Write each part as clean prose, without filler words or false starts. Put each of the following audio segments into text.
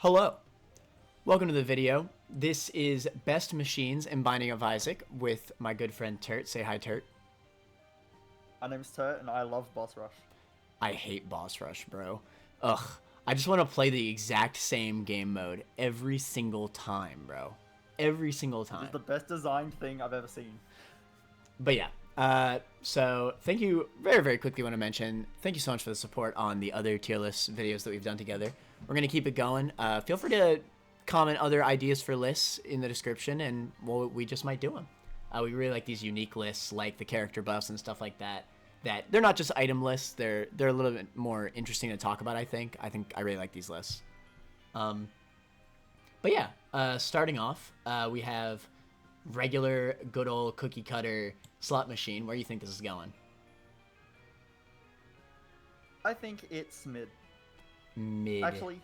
Hello, welcome to the video. This is Best Machines in Binding of Isaac with my good friend Turt. Say hi, Turt. My name's Turt, and I love Boss Rush. I hate Boss Rush, bro. Ugh, I just want to play the exact same game mode every single time, bro. Every single time. It's the best designed thing I've ever seen. But yeah, so thank you very quickly want to mention, thank you so much for the support on the other tier list videos that we've done together. We're going to keep it going. Feel free to comment other ideas for lists in the description, and we just might do them. We really like these unique lists, like the character buffs and stuff like that. That they're not just item lists; they're a little bit more interesting to talk about. I think I really like these lists. But yeah, starting off, we have regular, good old cookie cutter slot machine. Where do you think this is going? I think it's mid. Mid. Actually,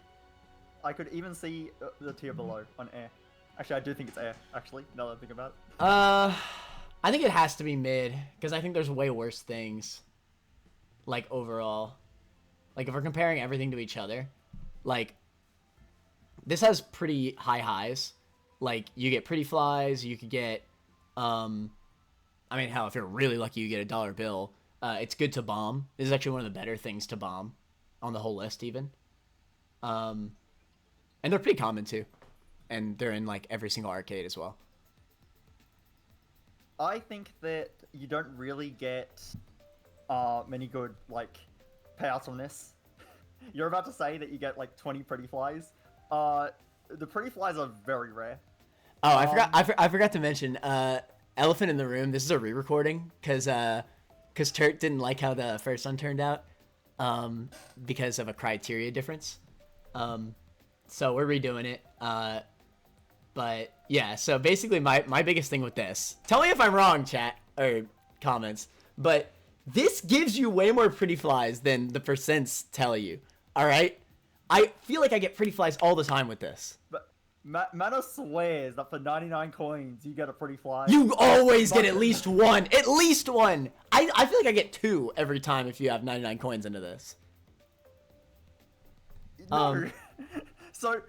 I could even see the tier below on air. Actually, I do think it's air, actually, now that I think about it. I think it has to be mid, because I think there's way worse things, like, overall. Like, if we're comparing everything to each other, like, this has pretty high highs. Like, you get pretty flies, you could get, I mean, hell, if you're really lucky, you get a dollar bill. It's good to bomb. This is actually one of the better things to bomb on the whole list, even. And they're pretty common, too. And they're in, like, every single arcade as well. I think that you don't really get many good, like, payouts on this. You're about to say that you get, like, 20 pretty flies. The pretty flies are very rare. Oh, I forgot to mention, elephant in the room, this is a re-recording, because Turt didn't like how the first one turned out, because of a criteria difference. So we're redoing it. But yeah, so basically my biggest thing with this, tell me if I'm wrong, chat or comments, but this gives you way more pretty flies than the percents tell you. All right, I feel like I get pretty flies all the time with this. But Mana swears that for 99 coins you get a pretty fly. You always get at least one. At least one. I feel like I get two every time if you have 99 coins into this. No. So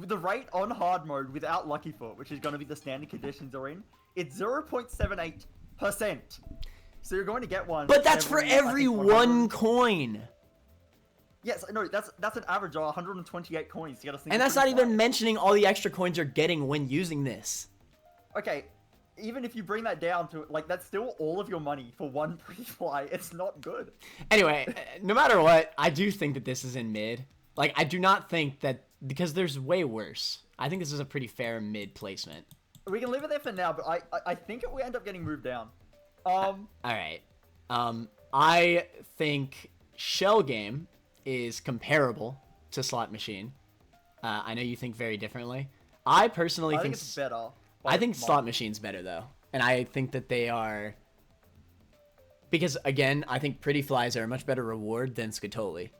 the rate on hard mode without Lucky Foot, which is going to be the standard conditions are in, it's 0.78%. So you're going to get one. But that's for every one coin. Yes, no, that's an average of 128 coins to get a single. And that's not even mentioning all the extra coins you're getting when using this. Okay, even if you bring that down to, like, that's still all of your money for one pretty fly. It's not good. Anyway, no matter what, I do think that this is in mid. Like, I do not think that, because there's way worse. I think this is a pretty fair mid placement. We can leave it there for now, but I think it will end up getting moved down. Alright. I think Shell Game is comparable to Slot Machine. I know you think very differently. I personally think it's better. I think Slot Machine's better, though. And I think that they are... Because, again, I think Pretty Flies are a much better reward than Scatoli.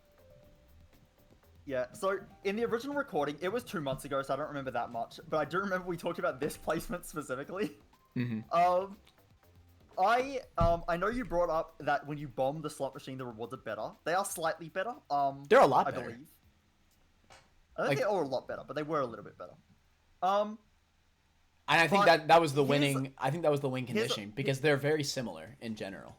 Yeah, so in the original recording, it was 2 months ago, so I don't remember that much. But I do remember we talked about this placement specifically. Mm-hmm. I know you brought up that when you bomb the slot machine, the rewards are better. They are slightly better. They're a lot I better. believe. I think they're all a lot better, but they were a little bit better. And I think that was the winning. I think that was the win condition because they're very similar in general.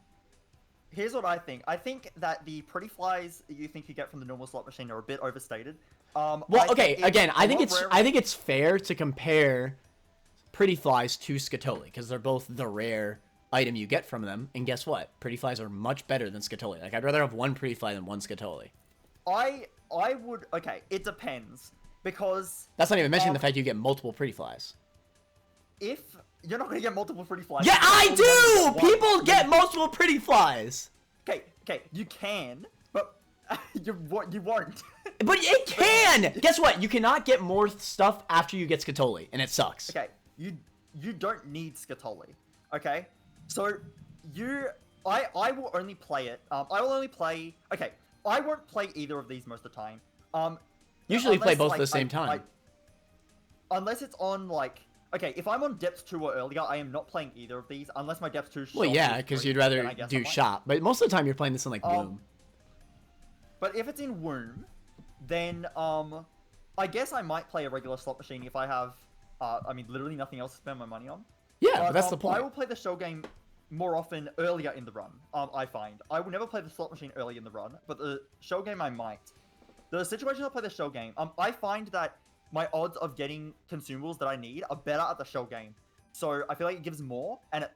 Here's what I think. I think that the pretty flies that you think you get from the normal slot machine are a bit overstated. Well, okay, again, I think it's fair to compare Pretty Flies to Scatoli because they're both the rare item you get from them. And guess what? Pretty Flies are much better than Scatoli. Like, I'd rather have one Pretty Fly than one Scatoli. I would... Okay, it depends. Because... That's not even mentioning the fact you get multiple Pretty Flies. If... You're not going to get multiple Pretty Flies. Yeah, I do! People get multiple Pretty Flies! Okay, you can, but you won't. But it can! Guess what? You cannot get more stuff after you get Scatoli, and it sucks. Okay, you don't need Scatoli, okay? So, I will only play it, I will only play... Okay, I won't play either of these most of the time. Usually play both at the same time. Unless it's on, like... Okay, if I'm on Depth 2 or earlier, I am not playing either of these, unless my Depth 2 shop. Well, yeah, because you'd rather do shop. But most of the time, you're playing this in, like, Womb. But if it's in Womb, then, I guess I might play a regular slot machine if I have, I mean, literally nothing else to spend my money on. Yeah, but that's the point. I will play the show game more often earlier in the run. I find I will never play the slot machine early in the run, but the show game I might. The situation I play the show game, I find that my odds of getting consumables that I need are better at the show game. So I feel like it gives more, and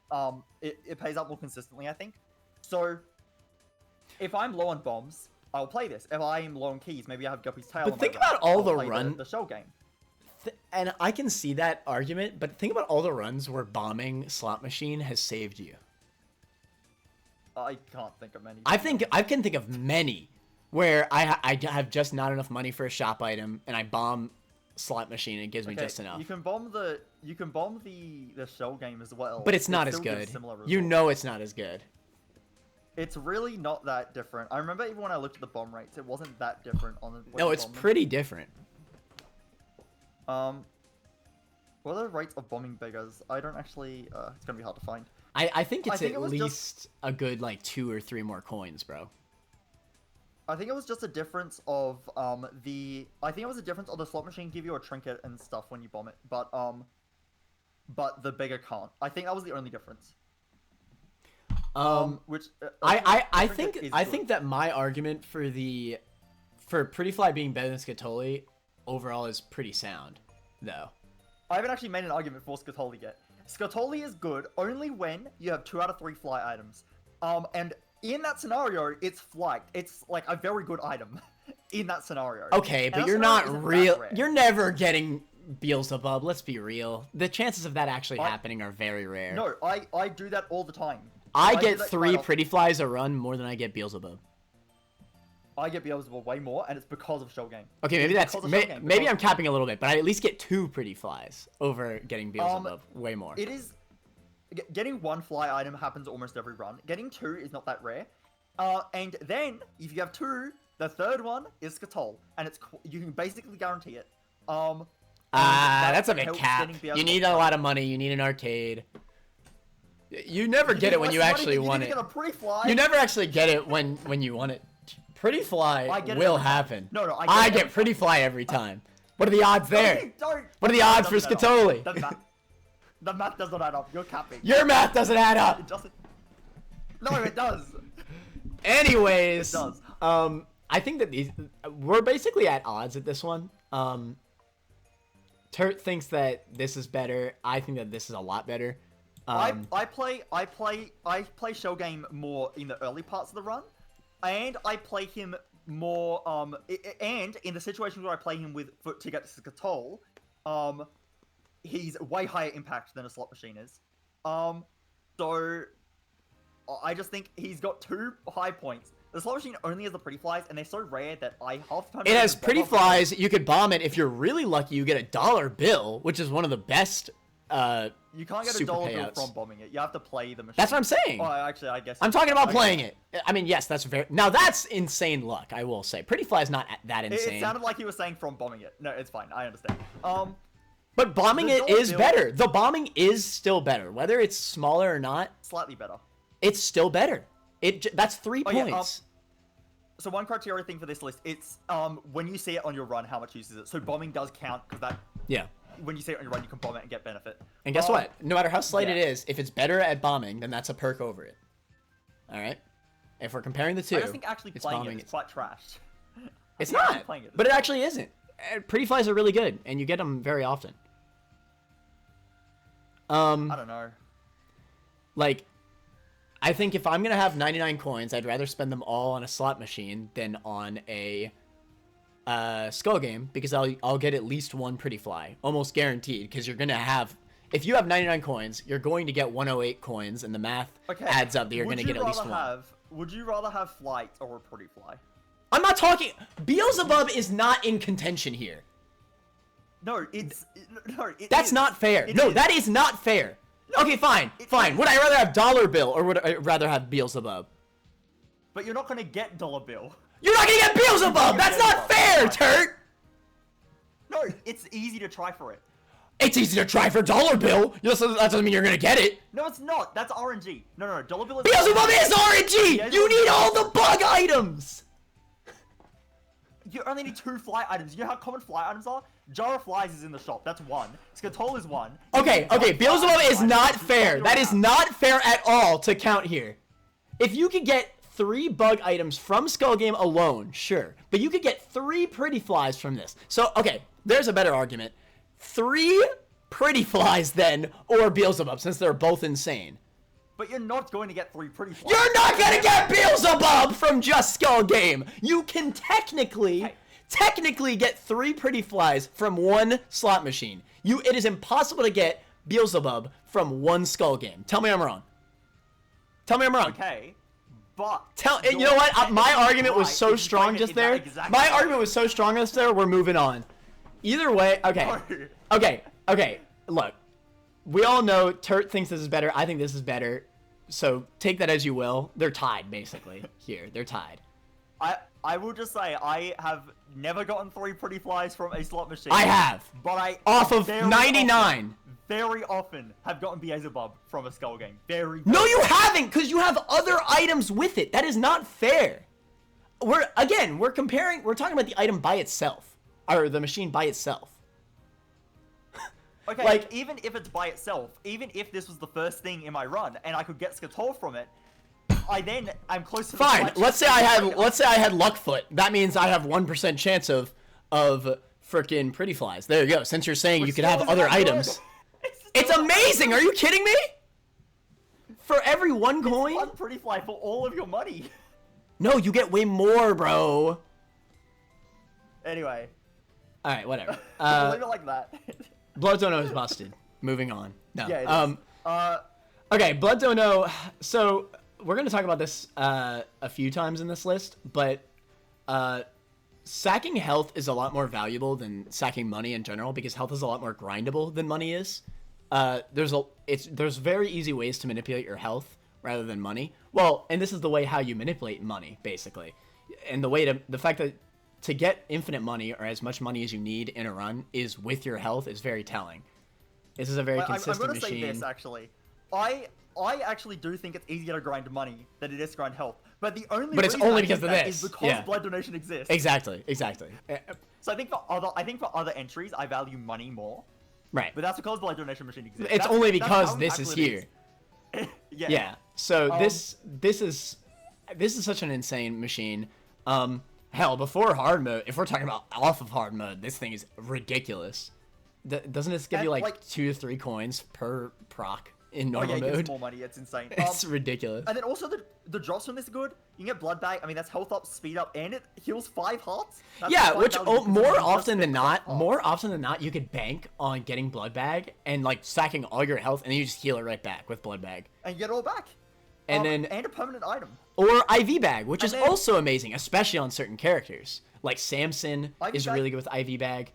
it pays out more consistently, I think. So if I'm low on bombs, I'll play this. If I'm low on keys, maybe I have Guppy's Tail. But on think my about all the play run the show game. And I can see that argument, but think about all the runs where bombing slot machine has saved you. I can't think of many. I can think of many where I have just not enough money for a shop item, and I bomb slot machine and it gives me just enough. You can bomb the shell game as well. But it's not as good. You know it's not as good. It's really not that different. I remember even when I looked at the bomb rates, it wasn't that different on the. No, it's pretty different. What are the rates of bombing beggars? I don't actually. It's gonna be hard to find. I think it's at least a good like 2 or 3 more coins, bro. I think it was just a difference of I think it was a difference of the slot machine give you a trinket and stuff when you bomb it, but the beggar can't. I think that was the only difference. Which I think that my argument for Pretty Fly being better than Scatoli overall is pretty sound, though. I haven't actually made an argument for Scatoli yet. Scatoli is good only when you have 2 out of 3 fly items. And in that scenario, it's flight. It's like a very good item in that scenario. Okay, but you're not real. You're never getting Beelzebub. Let's be real. The chances of that actually happening are very rare. No, I do that all the time. I get 3 Pretty Flies a run more than I get Beelzebub. I get Beelzebub way more, and it's because of Shell Game. Okay, maybe that's maybe I'm capping a little bit, but I at least get 2 Pretty Flies over getting Beelzebub way more. It is getting 1 fly item happens almost every run. Getting 2 is not that rare. And then if you have 2, the third one is Skatol, and you can basically guarantee it. That's a bit cap. You need a lot of money. You need an arcade. You never get it when you actually want it. You never actually get it when you want it. Pretty Fly will happen. No, I get Pretty Fly every time. What are the odds there? What are the odds for Scatoli? The math does not add up. You're capping. Your math doesn't add up. It doesn't. No, it does. Anyways, it does. I think that we're basically at odds at this one. Turt thinks that this is better. I think that this is a lot better. I play Shell Game more in the early parts of the run, and I play him more and in the situations where I play him to get to Skatol, he's way higher impact than a slot machine is. So I just think he's got 2 high points. The slot machine only has the Pretty Flies, and they're so rare that I half the time. It has Pretty Flies. You could bomb it. If you're really lucky, you get a $1 bill, which is one of the best. You can't get a $1 bill from bombing it. You have to play the machine. That's what I'm saying. Oh, actually, I guess. I'm talking about playing it. I mean, yes, that's now that's insane luck. I will say, Pretty Fly is not that insane. It sounded like he was saying from bombing it. No, it's fine. I understand. But bombing it is better. The bombing is still better, whether it's smaller or not. Slightly better. It's still better. That's 3 points. Yeah, so one criteria thing for this list, it's when you see it on your run, how much uses it. So bombing does count because that. Yeah. When you see it on your run, you can bomb it and get benefit. And guess what? No matter how slight it is, if it's better at bombing, then that's a perk over it. All right. If we're comparing the 2, I just think actually playing it is quite trash. It's not, but it actually isn't. Pretty Flies are really good, and you get them very often. I don't know. Like, I think if I'm gonna have 99 coins, I'd rather spend them all on a slot machine than on a skull game, because I'll get at least 1 Pretty Fly, almost guaranteed. Because you're gonna have, if you have 99 coins, you're going to get 108 coins, and the math adds up that you're gonna get at least 1. Would you rather have Flight or a Pretty Fly? I'm not talking. Beelzebub is not in contention here. No, that's not fair. No, that is not fair. No, okay, fine. Would I rather have $1 bill or would I rather have Beelzebub? But you're not gonna get $1 bill. You're not gonna get Beelzebub! That's not fair, Turt! No, it's easy to try for it. It's easy to try for $1 bill! That doesn't mean you're gonna get it. No, it's not. That's RNG. No, $1 bill is Beelzebub is RNG! You need all the bug items! you only need 2 fly items. You know how common fly items are? Jar of Flies is in the shop. That's 1. Skatol is 1. Okay, Beelzebub is not fair. That is not fair at all to count here. If you could get 3 bug items from Skull Game alone, sure. But you could get 3 Pretty Flies from this. So, okay, there's a better argument. 3 Pretty Flies then, or Beelzebub, since they're both insane. But you're not going to get 3 Pretty Flies. You're not gonna get Beelzebub from just Skull Game! You can technically get 3 Pretty Flies from 1 slot machine. It is impossible to get Beelzebub from 1 Skull Game. Tell me I'm wrong. Tell me I'm wrong. Okay, but... You know what? My argument was so strong just there. My argument was so strong just there, we're moving on. Either way, okay. Okay, look. We all know Turt thinks this is better. I think this is better. So take that as you will. They're tied, basically, here. They're tied. I will just say, I have never gotten 3 Pretty Flies from a slot machine. I have. But off of 99. Very often have gotten Beelzebub from a Skull Game. Very No, you haven't, because you have other items with it. That is not fair. We're talking about the item by itself. Or the machine by itself. Okay, like, even if it's by itself, even if this was the first thing in my run, and I could get Skatol from it, I'm close to the fine. Let's say I had Luckfoot. That means I have 1% chance of frickin' Pretty Flies. There you go. Since you're saying you could have other items. It's amazing! Are you kidding me? For every 1 coin? 1 Pretty Fly for all of your money. No, you get way more, bro. Anyway. Alright, whatever. Leave it like that. Blood Dono is busted. Moving on. No. Yeah, okay, Blood Dono. So, we're going to talk about this a few times in this list, but sacking health is a lot more valuable than sacking money in general, because health is a lot more grindable than money is. There's very easy ways to manipulate your health rather than money. Well, and this is the way how you manipulate money, basically. And the fact that to get infinite money, or as much money as you need in a run, is with your health is very telling. This is a very consistent machine. I'm going to say this, actually. I actually do think it's easier to grind money than it is to grind health. But it's only because of this. Is because blood donation exists. Exactly. So I think for other entries, I value money more. Right. But that's because blood donation machine exists. It's only because this is here. Yeah. So this is such an insane machine. Hell, before hard mode, if we're talking about off of hard mode, this thing is ridiculous. Doesn't this give you like 2 to 3 coins per proc in normal mode? It gives more money. It's insane. It's ridiculous. And then also the drops from this are good. You can get blood bag. I mean, that's health up, speed up, and it heals 5 hearts. Yeah, which more often than not, you could bank on getting blood bag and like sacking all your health, and then you just heal it right back with blood bag. And you get it all back. And a permanent item. Or IV bag, which is also amazing, especially on certain characters. Like Samson is really good with IV bag.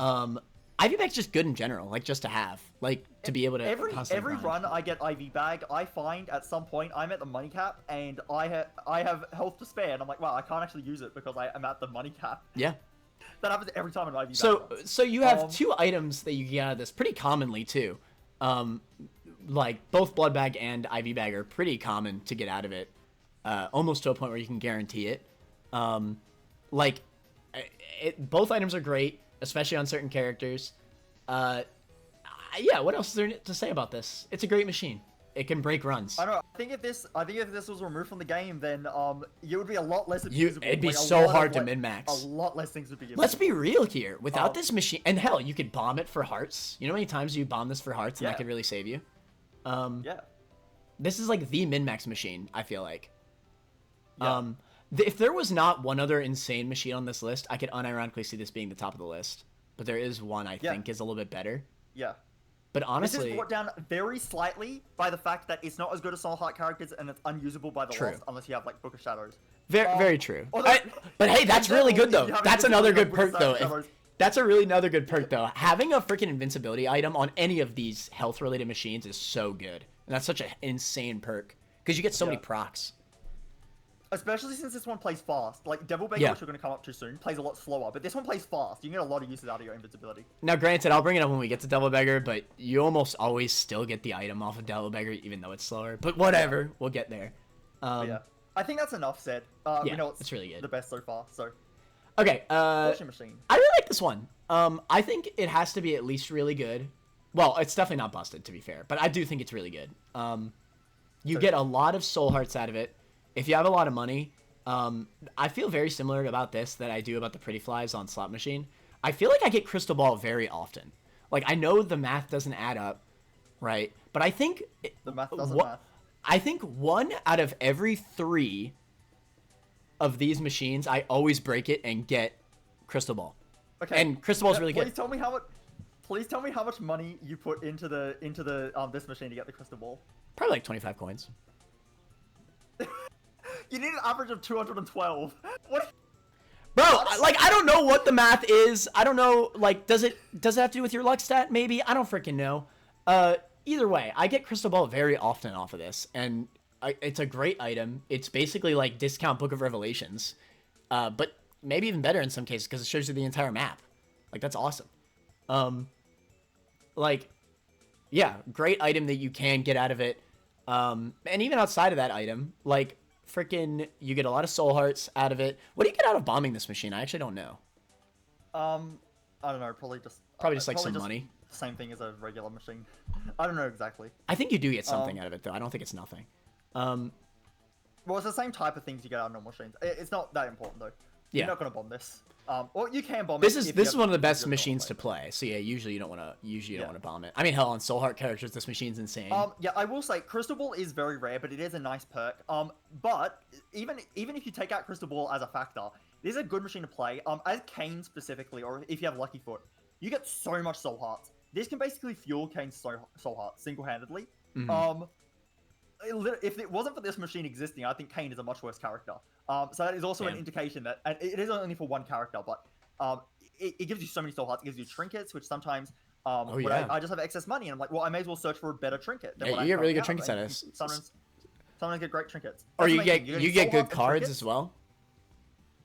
IV bag's just good in general, like just to have, like to be able to. Every run I get IV bag, I find at some point I'm at the money cap and I have health to spare, and I'm like, wow, I can't actually use it because I'm at the money cap. Yeah. That happens every time an IV bag. So you have 2 items that you get out of this pretty commonly too. Like both blood bag and IV bag are pretty common to get out of it, almost to a point where you can guarantee it. Both items are great, especially on certain characters. Yeah, what else is there to say about this? It's a great machine. It can break runs. I don't know. I think if this was removed from the game, then it would be a lot less abusable. It'd be so hard to min-max. A lot less things would be usable. Let's be real here. Without this machine, and hell, you could bomb it for hearts. You know how many times you bomb this for hearts, and that could really save you? Yeah. This is like the min-max machine, I feel like. Yeah. If there was not one other insane machine on this list, I could unironically see this being the top of the list. But there is one I think is a little bit better. Yeah. But honestly, this is brought down very slightly by the fact that it's not as good as Soul Heart characters, and it's unusable by the lost unless you have like Book of Shadows. Very true. But hey, that's really good though. That's another good perk though. That's another good perk though. Having a freaking invincibility item on any of these health related machines is so good, and that's such an insane perk because you get so many procs. Especially since this one plays fast. Like, Devil Beggar, which we're going to come up to soon, plays a lot slower. But this one plays fast. You can get a lot of uses out of your invincibility. Now, granted, I'll bring it up when we get to Devil Beggar, but you almost always still get the item off of Devil Beggar, even though it's slower. But whatever. We'll get there. Yeah. I think that's enough said. You know, it's really good. The best so far, so... Okay. Washing machine. I really like this one. I think it has to be at least really good. Well, it's definitely not busted, to be fair, but I do think it's really good. You get a lot of soul hearts out of it. If you have a lot of money, I feel very similar about this that I do about the pretty flies on slot machine. I feel like I get crystal ball very often. Like, I know the math doesn't add up, right? But I think The math doesn't math. I think 1 out of every 3 of these machines, I always break it and get crystal ball. Okay. And crystal ball's really Please good. tell me how much. Please tell me how much money you put into the this machine to get the crystal ball. Probably like 25 coins. You need an average of 212. What? Bro, like, I don't know what the math is. I don't know, like, does it have to do with your luck stat? Maybe. I don't freaking know. Either way, I get crystal ball very often off of this, and it's a great item. It's basically like discount Book of Revelations, but maybe even better in some cases because it shows you the entire map. Like, that's awesome. Like, yeah, great item that you can get out of it. And even outside of that item, like, freaking, you get a lot of soul hearts out of it. What do you get out of bombing this machine? I actually don't know. I don't know. Probably just Like some money. Same thing as a regular machine. I don't know exactly. I think you do get something out of it though. I don't think it's nothing. Well, it's the same type of things you get out of normal machines. It's not that important though. Yeah. You're not gonna bomb this. Or you can bomb This it. is one of the best machines to play. So yeah, usually you don't want to bomb it. I mean, hell, on soul heart characters, this machine's insane. Yeah, I will say Crystal Ball is very rare, but it is a nice perk. But even if you take out Crystal Ball as a factor, this is a good machine to play. As Kane specifically, or if you have Lucky Foot, you get so much soul hearts. This can basically fuel Kane's soul hearts single-handedly. Mm-hmm. If it wasn't for this machine existing, I think Kane is a much worse character. So that is also an indication that, and it is only for one character, but it gives you so many soul hearts. It gives you trinkets, which sometimes I just have excess money, and I'm like, well, I may as well search for a better trinket. Yeah, you get really good trinkets out of this. Sometimes get great trinkets. Or you get good cards as well.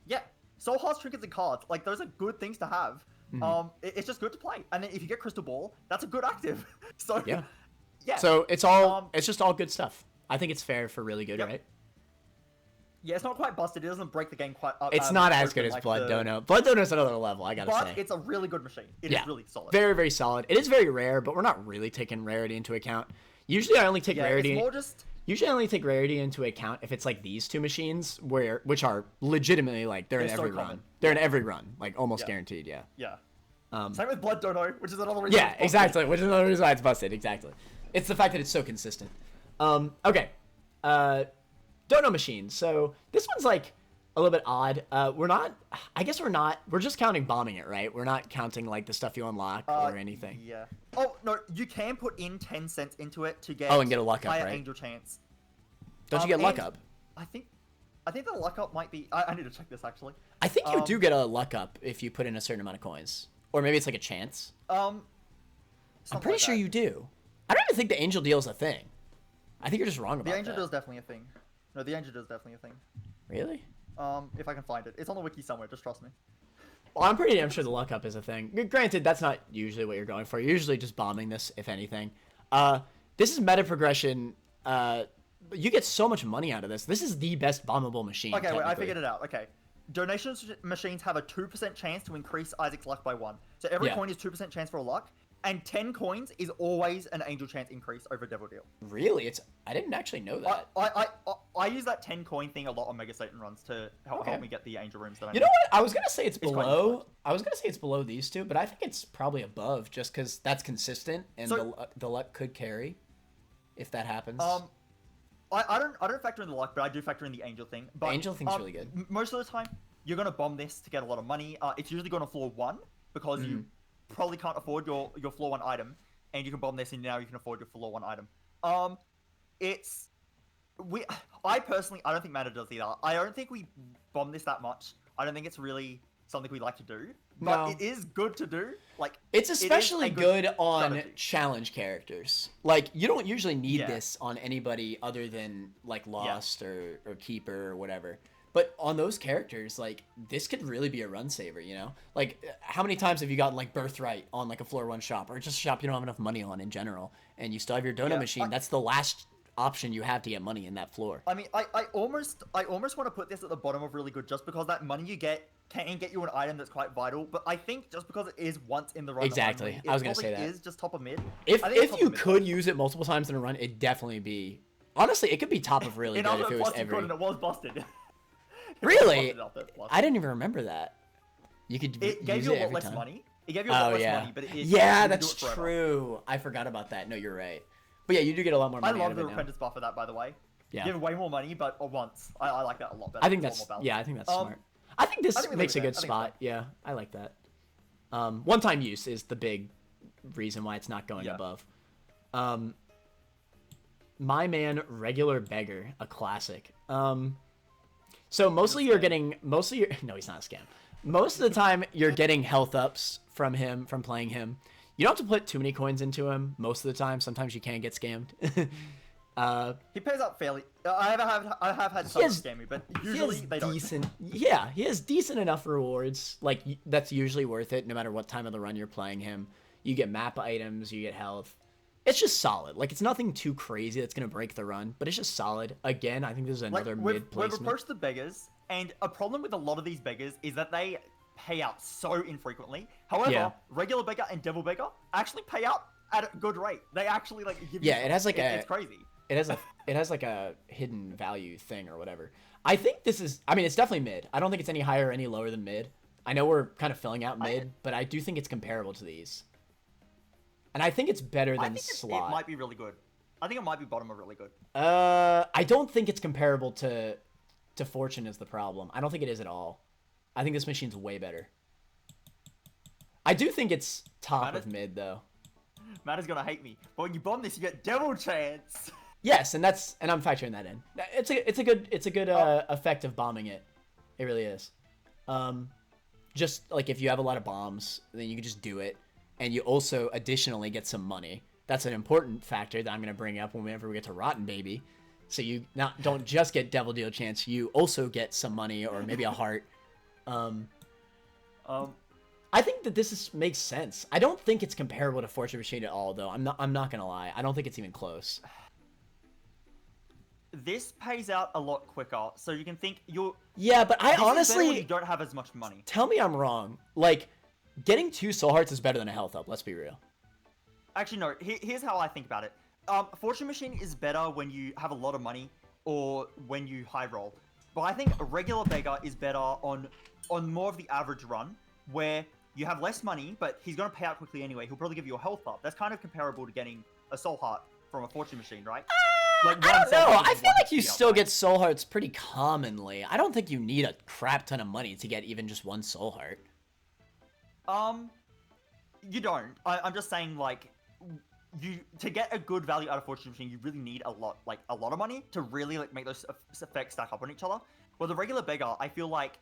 Yeah, soul hearts, trinkets, and cards. Like, those are good things to have. Mm-hmm. It's just good to play. And then if you get Crystal Ball, that's a good active. So yeah. Yeah. So it's all it's just all good stuff. I think it's fair for really good, right? Yeah, it's not quite busted. It doesn't break the game quite. It's not as good as Blood Dono. Blood Dono is another level, I gotta say. But it's a really good machine. It is really solid. Very, very solid. It is very rare, but we're not really taking rarity into account. Usually, I only take rarity. It's more just. Usually, I only take rarity into account if it's like these two machines, which are legitimately like they're in every run. They're in every run, like almost guaranteed. Yeah. Yeah. Same with Blood Dono, which is another reason. Yeah, exactly. Which is another reason why it's busted. Exactly. It's the fact that it's so consistent. Okay. Dono machine. So this one's like a little bit odd. We're just counting bombing it, right? We're not counting like the stuff you unlock or anything. Yeah. Oh, no, you can put in 10 cents into it to get and get a luck up, higher right? angel chance. Don't you get luck up? I think the luck up might be... I need to check this, actually. I think you do get a luck up if you put in a certain amount of coins. Or maybe it's like a chance. I'm pretty sure you do. I don't even think the angel deal is a thing. I think you're just wrong about that. The angel deal is definitely a thing. No, the angel deal is definitely a thing. Really? If I can find it. It's on the wiki somewhere, just trust me. Well, I'm pretty damn sure the luck up is a thing. Granted, that's not usually what you're going for. You're usually just bombing this, if anything. This is meta progression. You get so much money out of this. This is the best bombable machine. Okay, wait, I figured it out. Okay. Donation machines have a 2% chance to increase Isaac's luck by 1. So every coin is 2% chance for a luck. And 10 coins is always an angel chance increase over Devil Deal. Really? I didn't actually know that. I use that 10 coin thing a lot on Mega Satan runs to help me get the angel rooms that I need. You know what? I was gonna say it's below. I was gonna say it's below these two, but I think it's probably above, just because that's consistent and the luck could carry, if that happens. I don't factor in the luck, but I do factor in the angel thing. But, the angel thing's really good. Most of the time, you're gonna bomb this to get a lot of money. It's usually gonna floor 1 because you probably can't afford your floor 1 item, and you can bomb this, and now you can afford your floor 1 item. I personally, I don't think Mana does either. I don't think we bomb this that much. I don't think it's really something we like to do, but it is good to do. Like, it's especially good on challenge characters. Like, you don't usually need this on anybody other than like Lost or Keeper or whatever. But on those characters, like, this could really be a run saver, you know? Like, how many times have you gotten, like, Birthright on, like, a floor 1 shop, or just a shop you don't have enough money on in general, and you still have your Dono machine? That's the last option you have to get money in that floor. I mean, I almost want to put this at the bottom of really good just because that money you get can get you an item that's quite vital. But I think just because it is once in the run, Exactly. only, I was gonna say that. It is just top of mid. If you could use it multiple times in a run, it'd definitely be. Honestly, it could be top of really good if it was every. It was busted. Really? I didn't even remember that. You could. It gave you a lot less money. It gave you a lot less money, but that's true. I forgot about that. No, you're right. But yeah, you do get a lot more money. I love the apprentice buff for that, by the way. Yeah. You give way more money, but once. I like that a lot better. I think that's smart. I think this makes a good spot. Yeah, I like that. One-time use is the big reason why it's not going above. My man, regular beggar, a classic. So mostly you're getting no, he's not a scam. Most of the time you're getting health ups from him from playing him. You don't have to put too many coins into him most of the time. Sometimes you can get scammed. He pays up fairly. I have had some scammy, but usually they don't. Yeah, he has decent enough rewards. Like that's usually worth it, no matter what time of the run you're playing him. You get map items, you get health. It's just solid. Like it's nothing too crazy that's gonna break the run, but it's just solid. Again, I think this is another mid placement. We've approached the beggars, and a problem with a lot of these beggars is that they pay out so infrequently. However, regular beggar and devil beggar actually pay out at a good rate. They actually like give you. Yeah, it has like it's crazy. It has like a hidden value thing or whatever. I think this is. I mean, it's definitely mid. I don't think it's any higher or any lower than mid. I know we're kind of filling out mid, but I do think it's comparable to these. And I think it's better than slot. It might be really good. I think it might be bottom of really good. I don't think it's comparable to Fortune is the problem. I don't think it is at all. I think this machine's way better. I do think it's top of mid though. Matt is gonna hate me. But when you bomb this, you get devil chance. Yes, and I'm factoring that in. It's a good effect of bombing it. It really is. Just like if you have a lot of bombs, then you can just do it. And you also additionally get some money. That's an important factor that I'm going to bring up whenever we get to Rotten Baby. So you don't just get Devil Deal Chance, you also get some money or maybe a heart. I think that makes sense. I don't think it's comparable to Fortune Machine at all, though. I'm not going to lie. I don't think it's even close. This pays out a lot quicker, so you can think you're... Yeah, but I honestly... You don't have as much money. Tell me I'm wrong. Like... Getting 2 soul hearts is better than a health up, let's be real. Actually, no. Here's how I think about it. Fortune Machine is better when you have a lot of money or when you high roll. But I think a regular beggar is better on more of the average run where you have less money, but he's going to pay out quickly anyway. He'll probably give you a health up. That's kind of comparable to getting a soul heart from a Fortune Machine, right? I don't know. I feel like you still get soul hearts pretty commonly. I don't think you need a crap ton of money to get even just 1 soul heart. You don't. I'm just saying, like, to get a good value out of Fortune Machine, you really need a lot of money to really, like, make those effects stack up on each other. Well, the regular beggar, I feel like,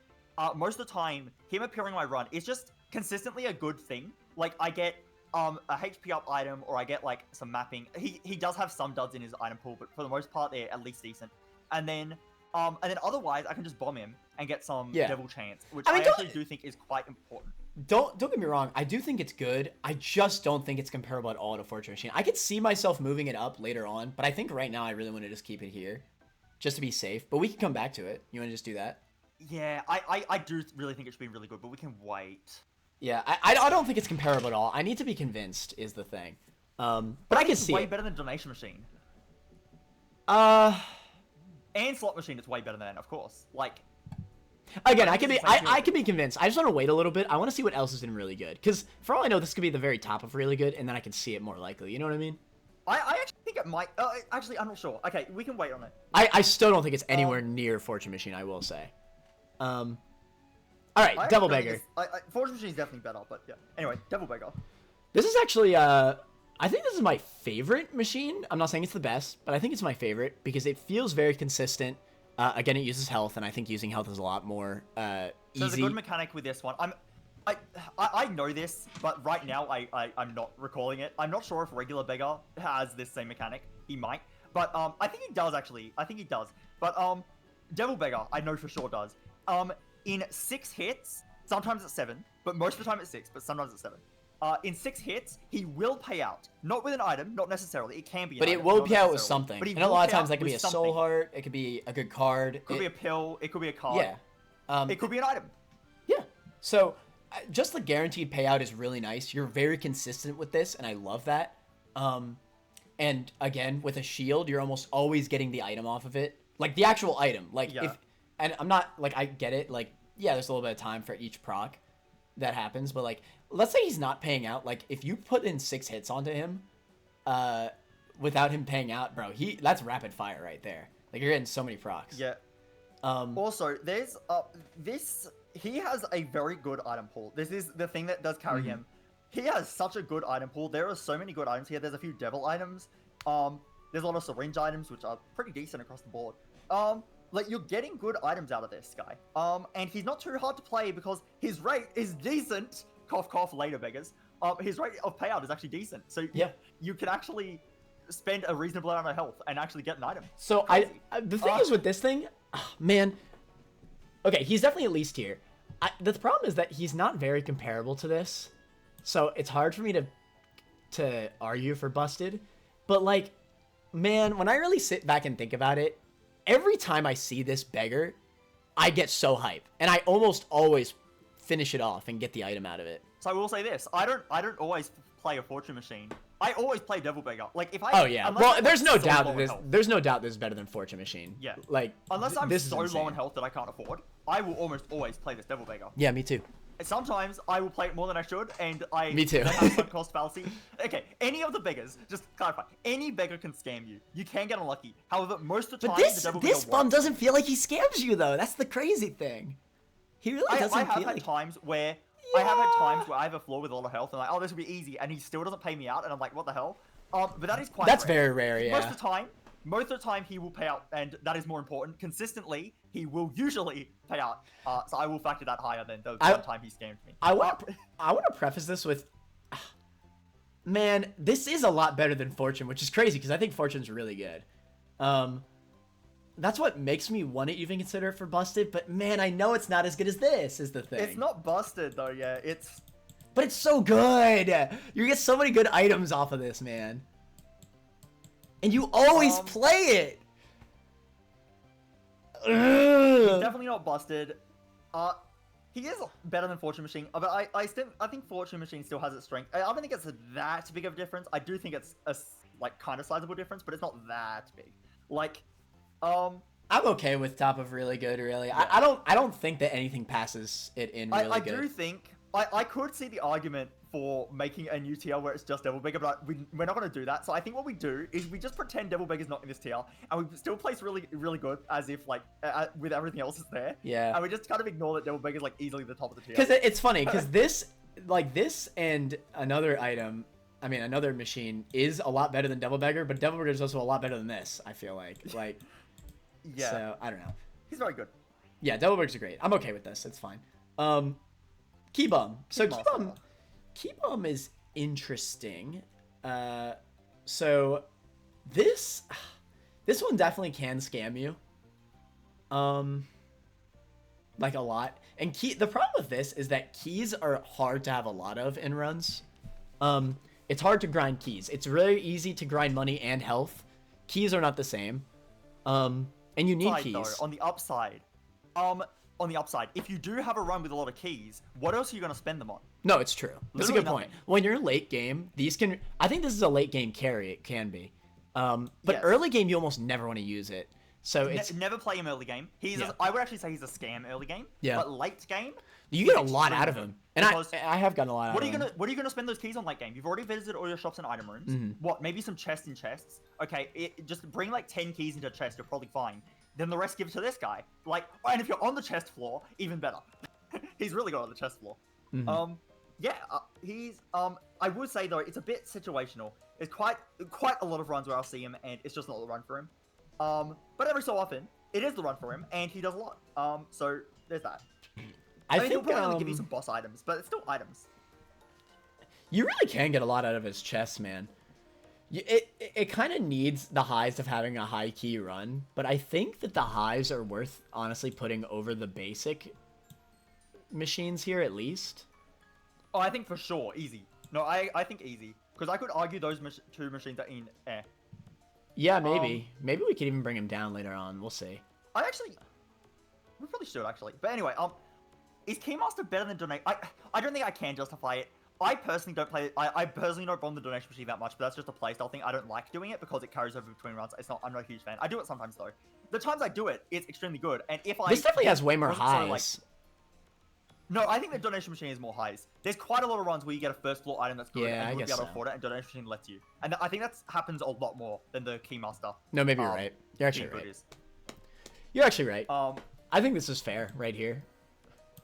most of the time, him appearing on my run is just consistently a good thing. Like, I get, a HP up item, or I get, like, some mapping. He does have some duds in his item pool, but for the most part, they're at least decent. And then otherwise, I can just bomb him and get some devil chance, which I actually do think is quite important. Don't get me wrong. I do think it's good. I just don't think it's comparable at all to Fortune Machine. I could see myself moving it up later on, but I think right now I really want to just keep it here, just to be safe. But we can come back to it. You want to just do that? Yeah, I do really think it should be really good, but we can wait. Yeah, I don't think it's comparable at all. I need to be convinced is the thing. But I can see way it. Better than Donation Machine. And Slot Machine, it's way better than, of course. Like. Again, I can be convinced. I just want to wait a little bit. I want to see what else is in really good. Because for all I know, this could be the very top of really good, and then I can see it more likely. You know what I mean? I actually think it might. Actually, I'm not sure. Okay, we can wait on it. I still don't think it's anywhere near Fortune Machine, I will say. All right, Devil Beggar. Fortune Machine is definitely better, but yeah. Anyway, Devil Beggar. This is actually, I think this is my favorite machine. I'm not saying it's the best, but I think it's my favorite because it feels very consistent. Again, it uses health, and I think using health is a lot more easy. So there's a good mechanic with this one. I know this, but right now I'm not recalling it. I'm not sure if regular beggar has this same mechanic. He might, but I think he does actually. I think he does. But Devil Beggar, I know for sure does. In 6 hits, sometimes it's 7, but most of the time it's 6, but sometimes it's 7. in 6 hits, he will pay out. Not with an item, not necessarily. It can be an But item, it will not pay out with necessarily. something. But he And a will lot of pay times out that could be a with soul something. heart. It could be a good card. Could be a pill. It could be a card. Yeah. It could be an item. Yeah. So just the guaranteed payout is really nice. You're very consistent with this, and I love that. And again, with a shield, you're almost always getting the item off of it. Like the actual item. Like Yeah. and I'm not like, I get it. Like, yeah, there's a little bit of time for each proc that happens, but like, let's say he's not paying out. Like if you put in 6 hits onto him, without him paying out, bro, that's rapid fire right there. Like you're getting so many procs. Yeah. Also, there's he has a very good item pool. This is the thing that does carry him. He has such a good item pool. There are so many good items here. There's a few devil items. There's a lot of syringe items, which are pretty decent across the board. Like you're getting good items out of this guy. And he's not too hard to play because his rate is decent. Cough, cough, later beggars. His rate of payout is actually decent. So yeah, you can actually spend a reasonable amount of health and actually get an item. So the thing is with this thing, man. Okay, he's definitely at least here. The problem is that he's not very comparable to this, so it's hard for me to argue for busted. But like, man, when I really sit back and think about it, every time I see this beggar, I get so hype, and I almost always finish it off and get the item out of it. So I will say this: I don't always play a fortune machine. I always play devil beggar. Like if I oh yeah, well there's no doubt that there's no doubt this is better than fortune machine. Yeah, like unless I'm so low in health that I can't afford, I will almost always play this devil beggar. Yeah, me too. Sometimes I will play it more than I should, and me too. have some cost fallacy. Okay, any of the beggars, just clarify, any beggar can scam you. You can get unlucky. However, most of the time, but this bum doesn't feel like he scams you though. That's the crazy thing. He really doesn't. I have had times where I have had times where I have a floor with a lot of health, and like, oh, this will be easy, and he still doesn't pay me out, and I'm like, what the hell? But that is quite. That's very rare. Yeah. Most of the time, he will pay out, and that is more important. Consistently, he will usually pay out. So I will factor that higher than the one time he scammed me. I want to preface this with, man, this is a lot better than Fortune, which is crazy because I think Fortune's really good. That's what makes me want to even consider it for busted. But man, I know it's not as good as this. Is the thing. It's not busted though. Yeah, But it's so good. You get so many good items off of this, man. And you always play it. He's definitely not busted. He is better than Fortune Machine, but I think Fortune Machine still has its strength. I don't think it's that big of a difference. I do think it's a like kind of sizable difference, but it's not that big. Like, I'm okay with top of really good. Really, yeah. I don't think that anything passes it in really good. I do think I could see the argument for making a new tier where it's just Devil Beggar, but we're not going to do that. So I think what we do is we just pretend Devil Beggar's not in this tier, and we still place really, really good as if like with everything else is there. Yeah. And we just kind of ignore that Devil Beggar's like easily the top of the tier. Because it's funny, because this and another item, I mean another machine is a lot better than Devil Beggar, but Devil Beggar is also a lot better than this. I feel like yeah. So I don't know. He's very good. Yeah, Devil Beggar's great. I'm okay with this. It's fine. Key Bum. So Key Bum is interesting. So this one definitely can scam you. Like a lot. And the problem with this is that keys are hard to have a lot of in runs. It's hard to grind keys. It's really easy to grind money and health. Keys are not the same. And you need keys. Though, on the upside, if you do have a run with a lot of keys, what else are you going to spend them on? No, it's true. That's a good point. When you're late game, I think this is a late game carry. It can be. But yes. Early game, you almost never want to use it. So it's never play him early game. I would actually say he's a scam early game. Yeah. But late game, you get a lot out of him. And I have gotten a lot out of him. What are you gonna spend those keys on late game? You've already visited all your shops and item rooms. Mm-hmm. What? Maybe some chests in chests. Okay, just bring like 10 keys into a chest. You're probably fine. Then the rest give it to this guy. Like, and if you're on the chest floor, even better. He's really good on the chest floor. Mm-hmm. He's I would say though, it's a bit situational. It's quite a lot of runs where I'll see him and it's just not the run for him. But every so often, it is the run for him and he does a lot. So there's that. I mean, he'll probably only give you some boss items, but it's still items. You really can get a lot out of his chest, man. It kind of needs the highs of having a high key run, but I think that the highs are worth honestly putting over the basic machines here at least. Oh, I think for sure, easy. No, I think easy. Because I could argue those two machines are in air. Yeah, maybe. Maybe we could even bring him down later on. We'll see. We probably should actually. But anyway, is Keymaster better than Donate? I don't think I can justify it. I personally don't play. I personally don't bomb the donation machine that much, but that's just a playstyle thing. I don't like doing it because it carries over between runs. I'm not a huge fan. I do it sometimes though. The times I do it, it's extremely good. And if this definitely has way more highs. Like, no, I think the donation machine is more highs. There's quite a lot of runs where you get a first floor item that's good, and you wouldn't be able to afford it, and donation machine lets you. And I think that happens a lot more than the Keymaster. No, maybe you're right. You're actually right. You're actually right. I think this is fair right here.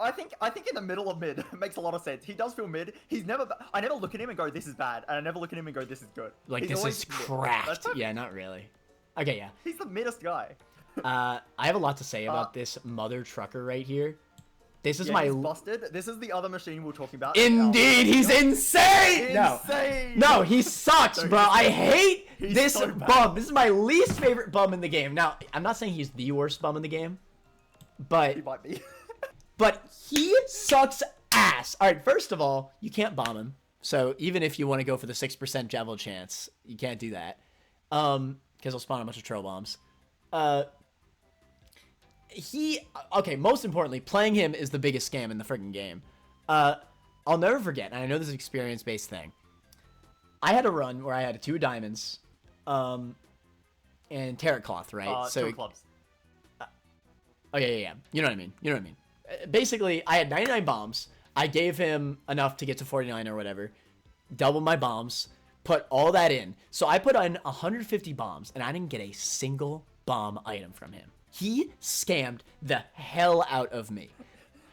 I think in the middle of mid makes a lot of sense. He does feel mid. I never look at him and go, this is bad, and I never look at him and go, this is good. Like, this is cracked. Yeah, not really. Okay, yeah. He's the middest guy. I have a lot to say about this mother trucker right here. This is he's busted. This is the other machine we're talking about. Indeed, he's insane! No, he sucks, bro. I hate this bum. This is my least favorite bum in the game. Now, I'm not saying he's the worst bum in the game, but... He might be. But he sucks ass. All right, first of all, you can't bomb him. So even if you want to go for the 6% javel chance, you can't do that. Because he'll spawn a bunch of troll bombs. Okay, most importantly, playing him is the biggest scam in the freaking game. I'll never forget, and I know this is an experience-based thing. I had a run where I had 2 diamonds, and terra cloth, right? So 2 clubs. Oh, yeah. You know what I mean. Basically, I had 99 bombs. I gave him enough to get to 49 or whatever. Doubled my bombs. Put all that in. So I put in 150 bombs, and I didn't get a single bomb item from him. He scammed the hell out of me.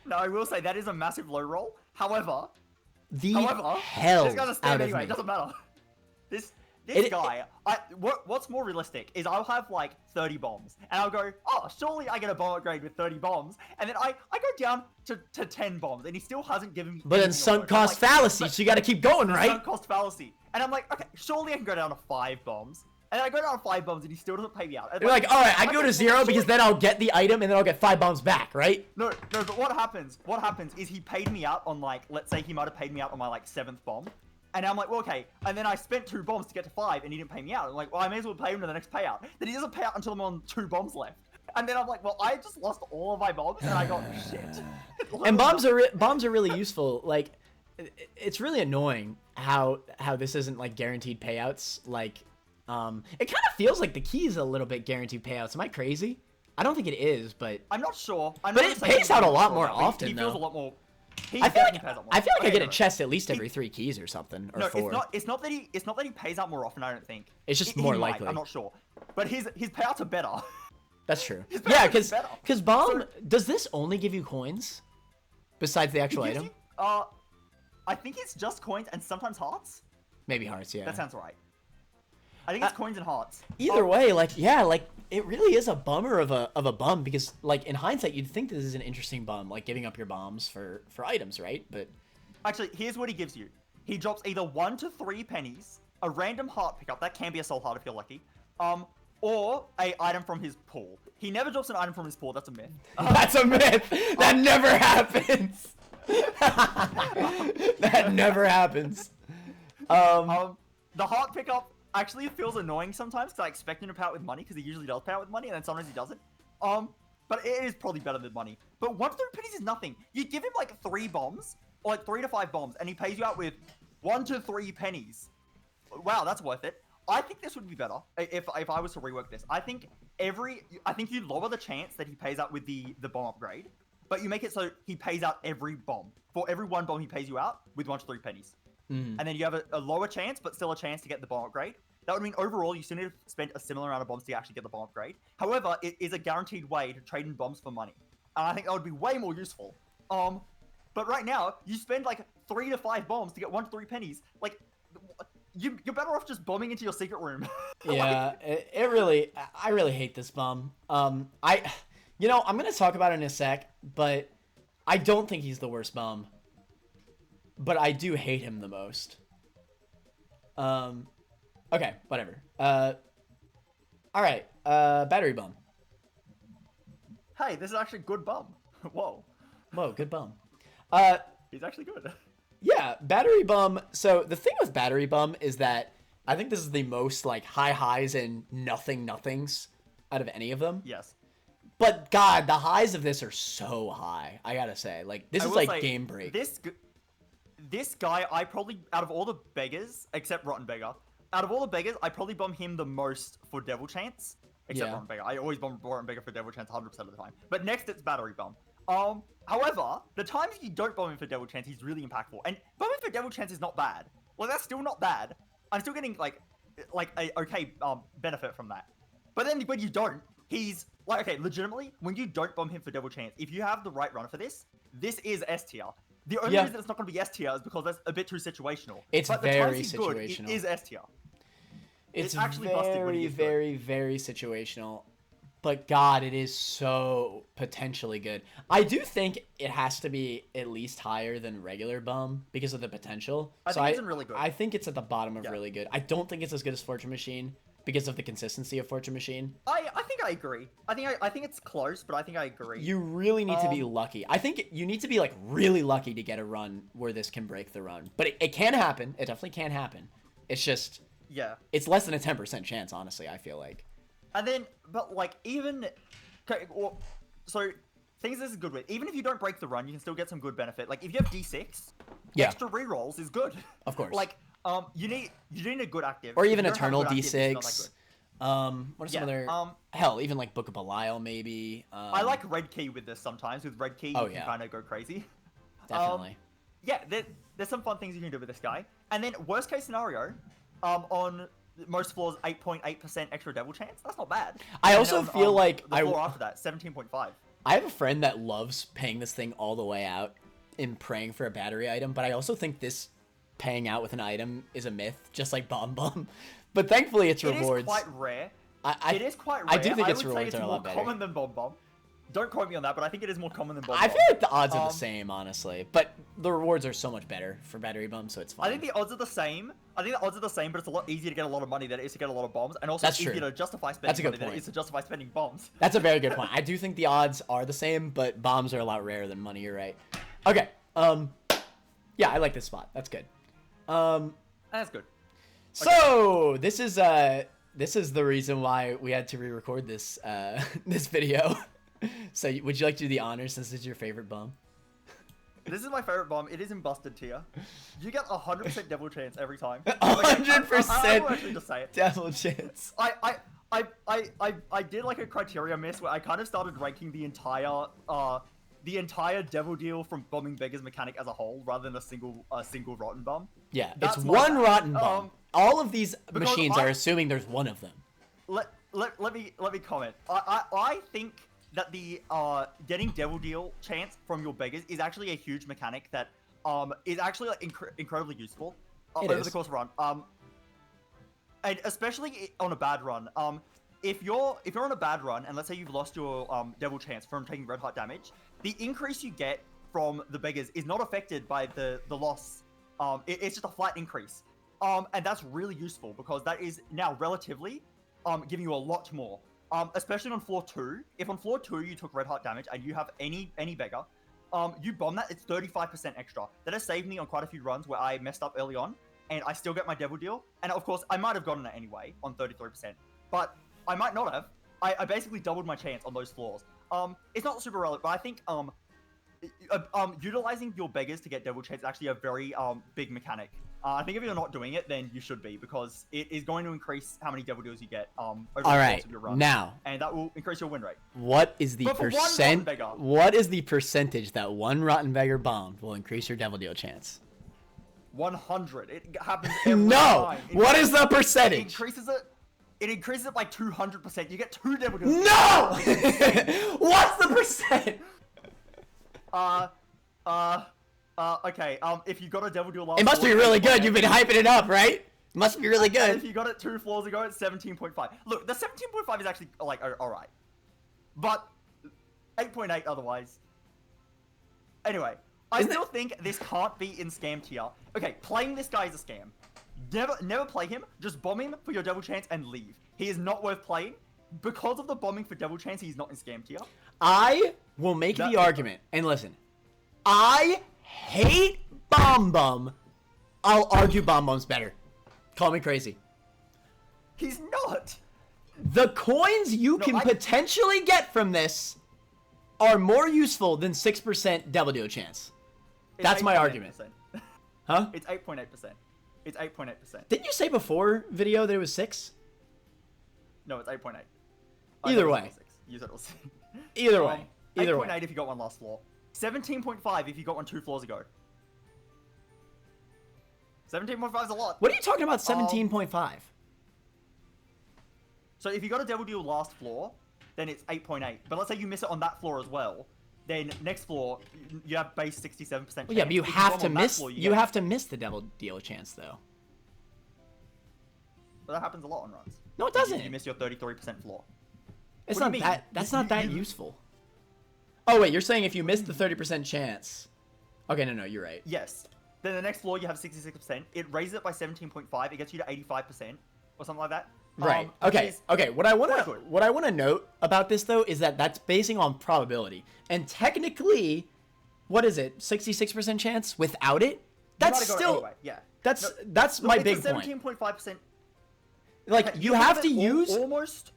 No, I will say that is a massive low roll. However, hell this guy's a scam anyway. It doesn't matter. This guy, what's more realistic is I'll have like 30 bombs, and I'll go, oh, surely I get a bomb upgrade with 30 bombs, and then I go down to 10 bombs, and he still hasn't given me. But then sunk cost fallacy, so you got to keep going, right? Sunk cost fallacy, and I'm like, okay, surely I can go down to 5 bombs. And then I go down to 5 bombs and he still doesn't pay me out. You're like, alright, I go to 0 because then I'll get the item and then I'll get 5 bombs back, right? No, but what happens is he paid me out on like, let's say he might have paid me out on my like 7th bomb. And I'm like, well, okay. And then I spent 2 bombs to get to 5 and he didn't pay me out. I'm like, well, I may as well pay him to the next payout. Then he doesn't pay out until I'm on 2 bombs left. And then I'm like, well, I just lost all of my bombs and I got shit. And bombs are really useful. Like, it's really annoying how this isn't like guaranteed payouts. Like, it kind of feels like the key is a little bit guaranteed payouts. Am I crazy? I don't think it is, but I'm not sure. But it pays out a lot more often. He feels a lot more. I feel like I get a chest at least every 3 keys or something, or 4. It's not that he pays out more often. I don't think. It's just more likely. I'm not sure, but his payouts are better. That's true. Yeah, because bomb does this only give you coins besides the actual item? I think it's just coins and sometimes hearts. Maybe hearts. Yeah. That sounds right. I think it's coins and hearts. Either way, like, yeah, like, it really is a bummer of a bum because, like, in hindsight, you'd think this is an interesting bum, like giving up your bombs for items, right? But actually, here's what he gives you. He drops either 1 to 3 pennies, a random heart pickup, that can be a soul heart if you're lucky, or a item from his pool. He never drops an item from his pool. That's a myth. That's a myth. That never happens. That never happens. The heart pickup. Actually, it feels annoying sometimes because I expect him to pay out with money because he usually does pay out with money and then sometimes he doesn't. But it is probably better than money. But 1 to 3 pennies is nothing. You give him like 3 bombs or like 3 to 5 bombs and he pays you out with 1 to 3 pennies. Wow, that's worth it. I think this would be better if I was to rework this. I think you lower the chance that he pays out with the bomb upgrade, but you make it so he pays out every bomb. For every 1 bomb he pays you out with 1 to 3 pennies. And then you have a lower chance, but still a chance to get the bomb upgrade. That would mean overall, you still need to spend a similar amount of bombs to actually get the bomb upgrade. However, it is a guaranteed way to trade in bombs for money. And I think that would be way more useful. But right now, you spend like 3 to 5 bombs to get 1 to 3 pennies. Like, you're better off just bombing into your secret room. Yeah, I really hate this bum. I'm going to talk about it in a sec, but I don't think he's the worst bum. But I do hate him the most. Okay, whatever. Alright, battery bum. Hey, this is actually good bum. Whoa. Whoa, good bum. He's actually good. Yeah, Battery Bum. So the thing with Battery Bum is that I think this is the most like high highs and nothings out of any of them. Yes. But God, the highs of this are so high. I gotta say, like this I is will like say, game break. This guy, I probably, out of all the beggars, except Rotten Beggar, out of all the beggars, I probably bomb him the most for Devil Chance. Except Rotten Beggar. I always bomb Rotten Beggar for Devil Chance 100% of the time. But next, it's Battery Bum. However, the times you don't bomb him for Devil Chance, he's really impactful. And bombing for Devil Chance is not bad. Well, that's still not bad. I'm still getting, like a okay benefit from that. But then when you don't, he's, like, okay, legitimately, when you don't bomb him for Devil Chance, if you have the right runner for this, this is S tier. The only reason it's not going to be S tier is because that's a bit too situational. It's but very the times he's situational. Good, it is S tier. It's actually very, busted when he is very, very situational. But God, it is so potentially good. I do think it has to be at least higher than regular Bum because of the potential. I think it's really good. I think it's at the bottom of really good. I don't think it's as good as Fortune Machine because of the consistency of Fortune Machine. I think I agree. I think it's close, but I think I agree. You really need to be lucky. I think you need to be like really lucky to get a run where this can break the run. But it can happen. It definitely can happen. It's just it's less than a 10% chance, honestly, I feel like. And then, but like even, okay, well, so things this is good with. Even if you don't break the run, you can still get some good benefit. Like if you have D6, extra rerolls is good. Of course. Like you need a good active, or even Eternal D6. What are some other? Hell, even like Book of Belial maybe. I like Red Key with this sometimes. With Red Key, you can kind of go crazy. Definitely. Yeah, there's some fun things you can do with this guy. And then worst case scenario, on most floors, 8.8% extra devil chance. That's not bad. I also feel like the floor after that, 17.5. I have a friend that loves paying this thing all the way out and praying for a battery item, but I also think this paying out with an item is a myth, just like Bomb Bomb. But thankfully, it's rewards. It is quite rare. It is quite rare. I do think its rewards are a lot better. More common than Bomb Bomb. Don't quote me on that, but I think it is more common than Bomb Bomb. I feel like the odds are the same, honestly. But the rewards are so much better for Battery Bum, so it's fine. I think the odds are the same. But it's a lot easier to get a lot of money than it is to get a lot of bombs. And also easier to justify spending money than it is to justify spending bombs. That's a very good point. I do think the odds are the same, but bombs are a lot rarer than money, you're right. Okay. Yeah, I like this spot. That's good. That's good. So, this is the reason why we had to re-record this this video. So, would you like to do the honors since it's your favorite bum? This is my favorite bomb. It is in busted tier. You get 100% devil chance every time. 100% I will actually just say it. Devil chance. I did like a criteria miss where I kind of started ranking the entire devil deal from bombing beggars mechanic as a whole rather than a single rotten bomb. Yeah, it's one rotten bomb. All of these machines are assuming there's one of them. Let me comment. I think that the getting devil deal chance from your beggars is actually a huge mechanic that is actually like incredibly useful over the course of a run. And especially on a bad run. If you're on a bad run and let's say you've lost your devil chance from taking red heart damage, the increase you get from the beggars is not affected by the loss. It's just a flat increase. And that's really useful because that is now relatively giving you a lot more. Especially on floor 2. If on floor 2 you took red heart damage and you have any beggar, you bomb that, it's 35% extra. That has saved me on quite a few runs where I messed up early on and I still get my devil deal. And of course, I might have gotten it anyway on 33%, but I might not have. I basically doubled my chance on those floors. It's not super relevant, but I think utilizing your beggars to get devil chance is actually a very big mechanic. I think if you're not doing it, then you should be because it is going to increase how many devil deals you get over the course of your run. Now, and that will increase your win rate. What is the What is the percentage that one rotten beggar bombed will increase your devil deal chance? 100. It happens every time. What is the percentage? It increases it by 200%. You get 2 devil deals. No! What's the percent? Okay, if you got a devil deal last it must be really good. You've been hyping it up, right? It must be really good. If you got it 2 floors ago, it's 17.5. Look, the 17.5 is actually, like, alright. But 8.8 otherwise. Anyway, I still think this can't be in scam tier. Okay, playing this guy is a scam. Never play him. Just bomb him for your devil chance and leave. He is not worth playing. Because of the bombing for devil chance, he's not in scam tier. I will make the argument. And listen, I hate Bomb Bum, I'll argue Bomb Bum's better. Call me crazy. He's not. The coins you can potentially get from this are more useful than 6% Devil Deal chance. That's my argument. Huh? It's 8.8%. It's 8.8%. Didn't you say before video that it was 6? No, it's 8.8. Either way. You said it was 6. Either way. Either way. 8.8 if you got one last floor. 17.5 if you got one 2 floors ago. 17.5 is a lot. What are you talking about 17.5? So if you got a Devil Deal last floor, then it's 8.8. But let's say you miss it on that floor as well. Then next floor, you have base 67% chance. Well, yeah, but you have to miss. You have to miss the Devil Deal chance, though. But that happens a lot on runs. No, it doesn't. You miss your 33% floor. It's not that. That's not that useful. Oh wait, you're saying if you miss the 30% chance? Okay, no, you're right. Yes. Then the next floor you have 66%. It raises it by 17.5. It gets you to 85% or something like that. Right. Okay. What I want to note about this though is that that's basing on probability, and technically, what is it? 66% chance without it? That's still. Anyway. Yeah. That's my big point. 17.5%. Like you have to use almost.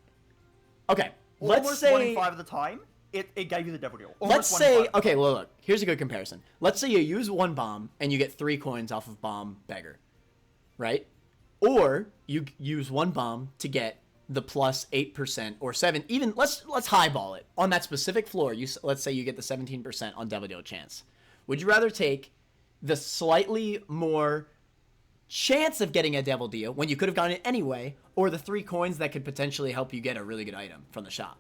Okay. Let's say 1 in 5 of the time. It gave you the Devil Deal. Let's say, okay, well, look, here's a good comparison. Let's say you use 1 bomb and you get 3 coins off of bomb beggar, right? Or you use 1 bomb to get the plus 8% or 7, even let's highball it on that specific floor. Let's say you get the 17% on Devil Deal chance. Would you rather take the slightly more chance of getting a Devil Deal when you could have gotten it anyway, or the 3 coins that could potentially help you get a really good item from the shop?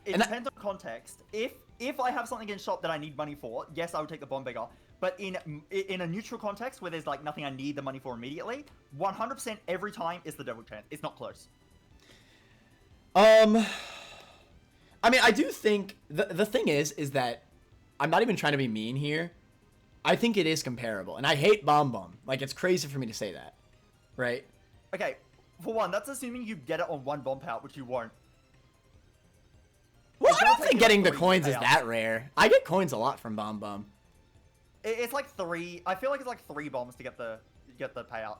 It depends on context. If I have something in shop that I need money for, yes, I would take the bomb beggar. But in a neutral context where there's like nothing I need the money for immediately, 100% every time is the Devil chance. It's not close. I mean, I do think the thing is that I'm not even trying to be mean here. I think it is comparable, and I hate bomb bum. Like, it's crazy for me to say that, right? Okay, for one, that's assuming you get it on 1 bomb pout, which you won't. Well, I don't think getting the coins is that rare. I get coins a lot from bomb bum. It's like 3. I feel like it's like 3 bombs to get the payout,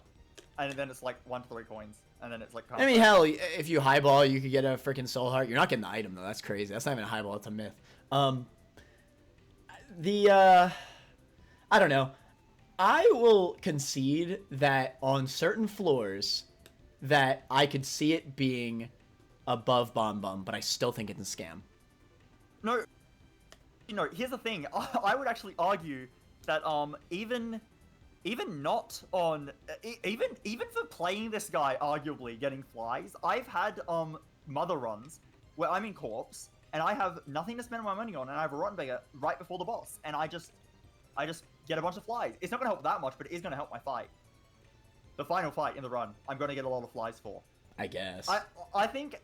and then it's like 1 to 3 coins, and then it's like. I mean, hell, if you highball, you could get a freaking soul heart. You're not getting the item though. That's crazy. That's not even a highball. It's a myth. I don't know. I will concede that on certain floors, that I could see it being above bomb bum, but I still think it's a scam. No, here's the thing. I would actually argue that even not on even for playing this guy, arguably getting flies, I've had mother runs where I'm in corpse and I have nothing to spend my money on, and I have a rotten beggar right before the boss, and I just get a bunch of flies. It's not gonna help that much, but it is gonna help my fight. The final fight in the run, I'm gonna get a lot of flies for. I guess. I think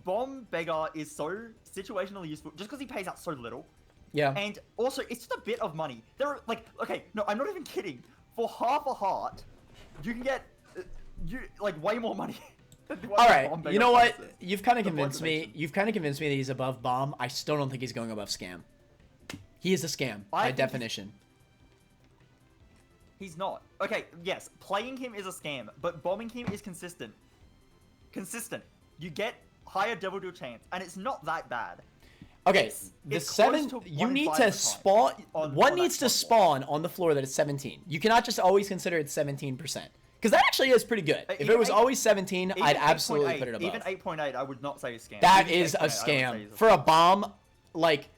bomb beggar is so situationally useful just because he pays out so little. Yeah. And also, it's just a bit of money. There are, like, okay, no, I'm not even kidding. For half a heart, you can get, way more money. Alright, you know what? You've kind of convinced me. You've kind of convinced me that he's above bomb. I still don't think he's going above scam. He is a scam, by definition. He's not. Okay, yes, playing him is a scam, but bombing him is consistent. Consistent. You get higher Devil Deal chance, and it's not that bad. Okay, you need to spawn. One needs to spawn on the floor that is 17. You cannot just always consider it 17%. Because that actually is pretty good. If it was always 17, I'd absolutely put it above. Even 8.8, I would not say a scam. That is a scam. For a bomb, like,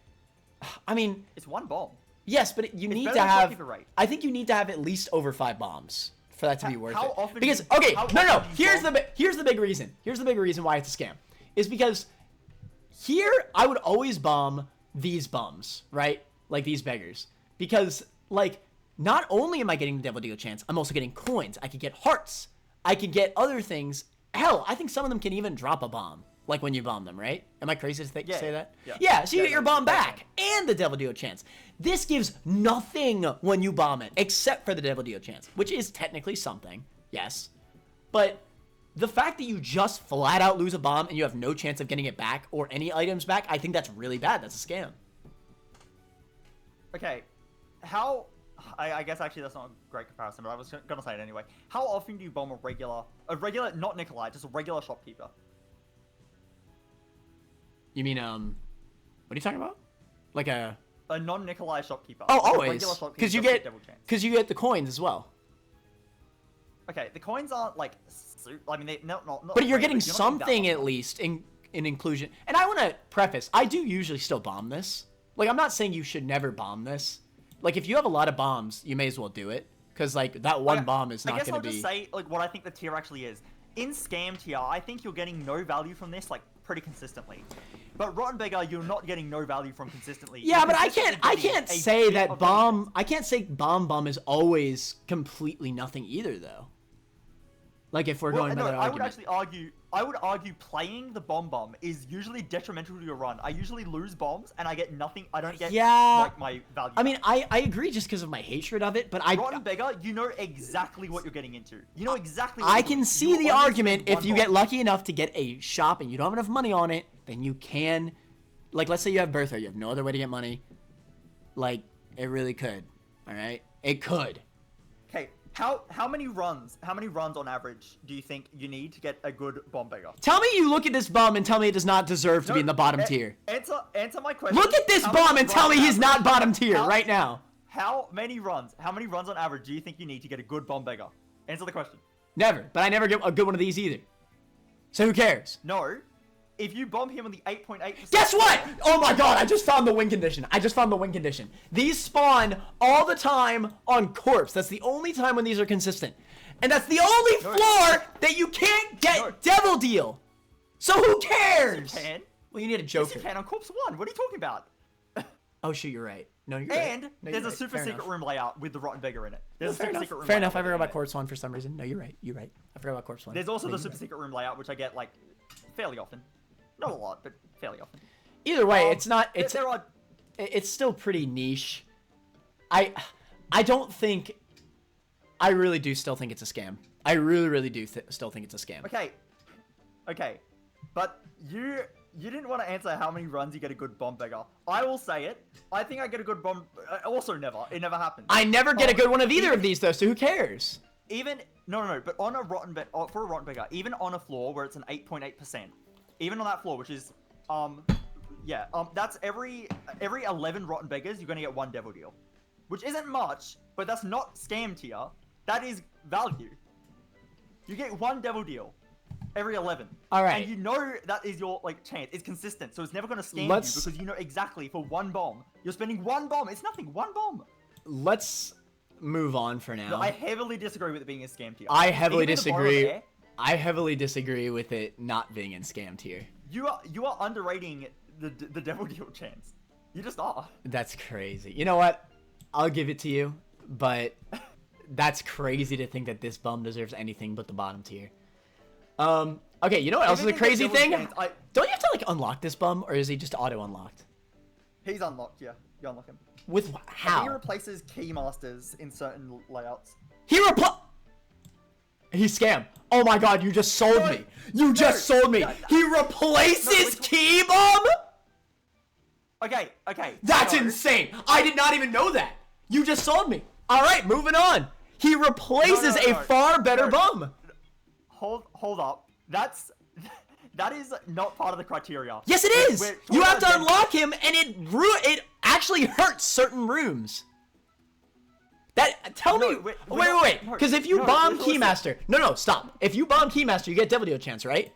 I mean... It's 1 bomb. Yes, but you need to have... I think you need to have at least over 5 bombs for that to be worth it. Because, okay, no, here's the big reason. Here's the big reason why it's a scam. Is because here, I would always bomb these bums, right? Like these beggars. Because, like, not only am I getting the Devil Deal chance, I'm also getting coins. I could get hearts. I could get other things. Hell, I think some of them can even drop a bomb. Like when you bomb them, right? Am I crazy to say that? Yeah, so you get your bomb back and the Devil Deal chance. This gives nothing when you bomb it, except for the Devil Deal chance, which is technically something, yes. But the fact that you just flat out lose a bomb and you have no chance of getting it back or any items back, I think that's really bad. That's a scam. Okay, how I guess actually that's not a great comparison, but I was gonna say it anyway. How often do you bomb a regular, not Nikolai, just a regular shopkeeper? You mean, what are you talking about? Like a non-Nikolai shopkeeper. Oh, Like a always. regular shopkeeper Because you just get, double chance. because you get the coins as well. Okay, the coins aren't like, I mean, they not. But you're great, getting but you're not something that at least in inclusion. And I want to preface, I do usually still bomb this. Like, I'm not saying you should never bomb this. Like, if you have a lot of bombs, you may as well do it. Because, like, that one bomb is not going to be... I guess I'll just say, like, what I think the tier actually is. In Scam tier, I think you're getting no value from this, like, pretty consistently. But Rotten Beggar, you're not getting no value from consistently. Yeah, You're but I consistently can't getting a say bit that of bomb... I can't say bomb is always completely nothing either, though. Like, if we're going by that argument. I would argue playing the bomb is usually detrimental to your run. I usually lose bombs, and I get nothing. I don't get, like, my value. I mean, I agree just because of my hatred of it, but Rotten Beggar, you know exactly what you're getting into. You know exactly what I you're can doing. see the argument if you get lucky enough to get a shop and you don't have enough money on it, then you can... Like, let's say you have birthright, you have no other way to get money. Like, it really could. Alright? It could. Okay, how many runs on average do you think you need to get a good bomb beggar? Tell me you look at this bum and tell me it does not deserve to be in the bottom tier. Answer my question. Look at this bum and tell me he's not bottom tier right now. How many runs on average do you think you need to get a good bomb beggar? Answer the question. Never, but I never get a good one of these either. So who cares? No. If you bomb him on the 8.8%... Guess what? Oh my god, I just found the win condition. These spawn all the time on corpse. That's the only time when these are consistent. And that's the only floor that you can't get Devil Deal. So who cares? Yes, you can. Well, you need a Joker. Yes, you can on corpse 1. What are you talking about? Oh, shoot, you're right. No, you're right. And there's a super secret room layout with the Rotten Beggar in it. There's a super secret room Fair enough. layout I forgot about it. corpse 1 for some reason. No, you're right. I forgot about corpse 1. There's also the super secret room layout, which I get, like, fairly often. Not a lot, but fairly often. Either way, it's not. It's there are... It's still pretty niche. I don't think. I really do still think it's a scam. I really do still think it's a scam. Okay, but you didn't want to answer how many runs you get a good bomb beggar. I will say it. I think I get a good bomb. Also, never. It never happens. I never get a good one of either of these though. So who cares? No. But on a for a rotten beggar, even on a floor where it's an 8.8%. Even on that floor, which is, that's every 11 rotten beggars, you're gonna get 1 devil deal, which isn't much, but that's not scam tier. That is value. You get 1 devil deal every 11. All right. And you know that is your chance. It's consistent, so it's never gonna scam you because you know exactly for 1 bomb you're spending 1 bomb. It's nothing. 1 bomb. Let's move on for now. No, I heavily disagree with it being a scam tier. I heavily disagree. I heavily disagree with it not being in scam tier. You are underrating the devil deal chance. You just are. That's crazy. You know what? I'll give it to you, but that's crazy to think that this bum deserves anything but the bottom tier. Okay, you know what else is a crazy thing? Don't you have to unlock this bum, or is he just auto unlocked? He's unlocked. Yeah, you unlock him. With how? He replaces keymasters in certain layouts. He's scam. Oh my god, you just sold me. You just sold me. He replaces Key Bomb? Okay. That's insane. I did not even know that. You just sold me. All right, moving on. He replaces a far better bum. Hold up. That is not part of the criteria. Yes, it is. You have to unlock him, and it actually hurts certain rooms. Tell me. Wait. Because if you bomb Keymaster, no, stop. If you bomb Keymaster, you get Devil Deal chance, right?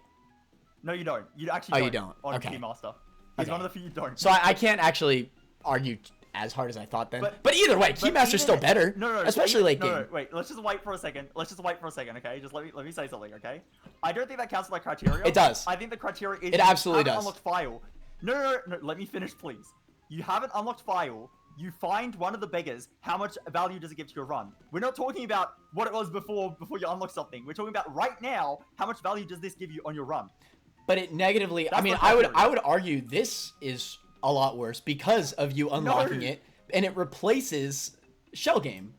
No, you don't. You actually don't. You don't. On Okay. Keymaster. He's one of the few you don't. So I can't actually argue as hard as I thought then. But either way, Keymaster's still better. No. Especially late game. No, wait. Let's just wait for a second. Okay? Just let me say something, okay? I don't think that counts as like criteria. It does. I think the criteria is it absolutely does. Unlocked file. No. Let me finish, please. You haven't unlocked file. You find one of the beggars. How much value does it give to your run? We're not talking about what it was before you unlock something. We're talking about right now. How much value does this give you on your run? But it negatively. I mean, I would argue this is a lot worse because of you unlocking it, and it replaces Shell Game.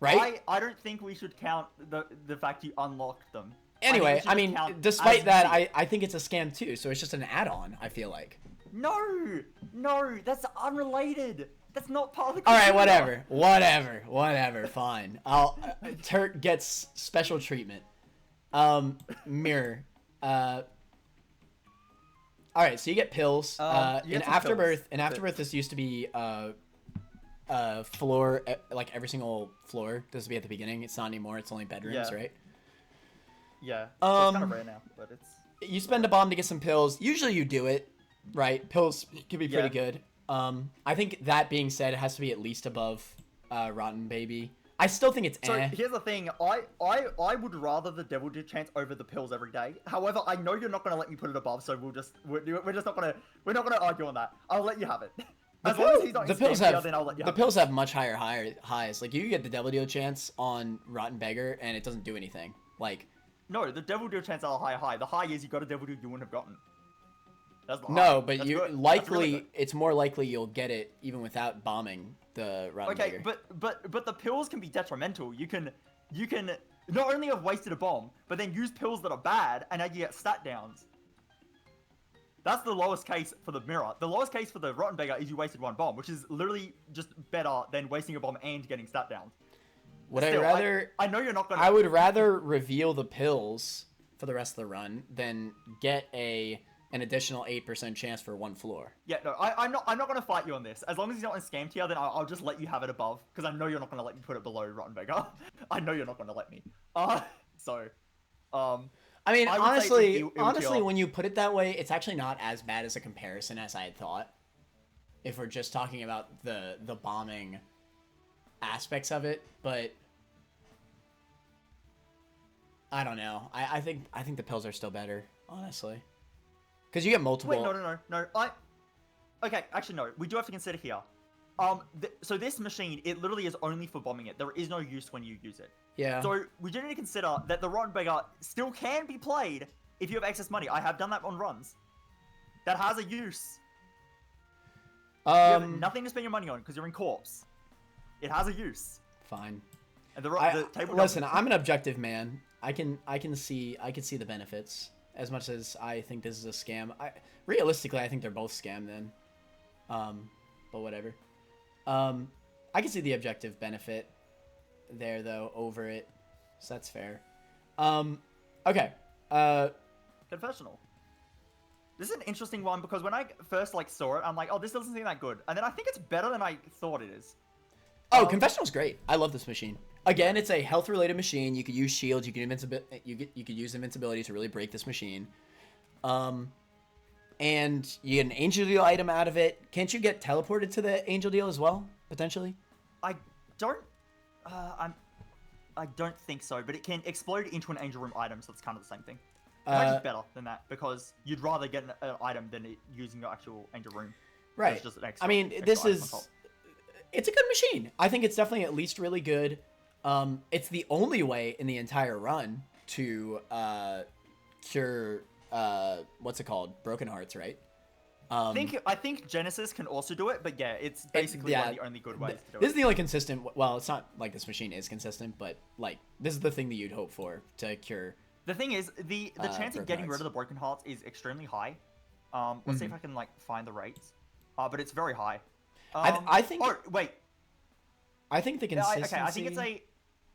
Right? I don't think we should count the fact you unlocked them. Anyway, I mean, despite that, I think it's a scam too. So it's just an add-on. I feel like. No, that's unrelated. That's not part of the All right, criteria. whatever. Fine. I'll Turt gets special treatment. Mirror. All right, so you get pills. You In get some Afterbirth, pills. this used to be floor, like every single floor does to be at the beginning. It's not anymore. It's only bedrooms, Yeah. right? Yeah. So it's kind of rare now, but it's. You spend a bomb to get some pills. Usually you do it, right? Pills can be pretty Yeah. good. I think that being said, it has to be at least above Rotten Baby. I still think it's So eh. here's the thing, I would rather the Devil Dew chance over the pills every day. However, I know you're not gonna let me put it above, so we're not gonna argue on that. I'll let you have it. As long as he's not The in pills Scampia, have then I'll let you the have pills have much higher highs. Like you get the Devil Deal chance on Rotten Beggar, and it doesn't do anything. Like it. No, the Devil Dew chance are high. The high is you got a Devil Dew you wouldn't have gotten. That's the high. no, but That's you good. That's likely really good. it's more likely you'll get it even without bombing the Rotten Okay, Beggar. but the pills can be detrimental. You can not only have wasted a bomb, but then use pills that are bad, and now you get stat downs. That's the lowest case for the mirror. The lowest case for the Rotten Beggar is you wasted one bomb, which is literally just better than wasting a bomb and getting stat downs. Would Still, I rather? I know you're not gonna. I would rather reveal the pills for the rest of the run than get an additional 8% chance for one floor. Yeah, no, I'm not gonna fight you on this. As long as he's not in Scam tier, then I'll just let you have it above, because I know you're not gonna let me put it below Rotten Beggar. I know you're not gonna let me. So, I mean, I would say honestly, it would be when you put it that way, it's actually not as bad as a comparison as I had thought. If we're just talking about the bombing aspects of it, but I don't know. I think the pills are still better, honestly, because you get multiple. wait, no. Okay, actually no. We do have to consider here. So this machine, it literally is only for bombing it. There is no use when you use it. Yeah. So we do need to consider that the Rotten Beggar still can be played if you have excess money. I have done that on runs. That has a use. You have nothing to spend your money on because you're in corpse. It has a use. Fine. And the table. Listen, I'm an objective man. I can see the benefits as much as I think this is a scam. Realistically, I think they're both scam then. But whatever. I can see the objective benefit there though over it, so that's fair. Okay. Confessional. This is an interesting one because when I first saw it, I'm like, oh, this doesn't seem that good, and then I think it's better than I thought it is. Oh, Confessional's great. I love this machine. Again, it's a health-related machine. You could use shields. You could use invincibility to really break this machine. And you get an angel deal item out of it. Can't you get teleported to the angel deal as well, potentially? I don't think so, but it can explode into an angel room item, so it's kind of the same thing. It's actually better than that because you'd rather get an item than using your actual angel room. Right. It's just an extra, I mean, extra this item on is top. it's a good machine. I think it's definitely at least really good. It's the only way in the entire run to cure what's it called? Broken hearts, right? I think Genesis can also do it, but yeah, it's basically one of the only good ways to do This it. is the only consistent. Well, it's not like this machine is consistent, but like this is the thing that you'd hope for to cure. The thing is, the chance of broken getting rid hearts. of the broken hearts is extremely high. Let's see if I can find the rates. But it's very high. I think. Oh wait. I think the Yeah, consistency. okay,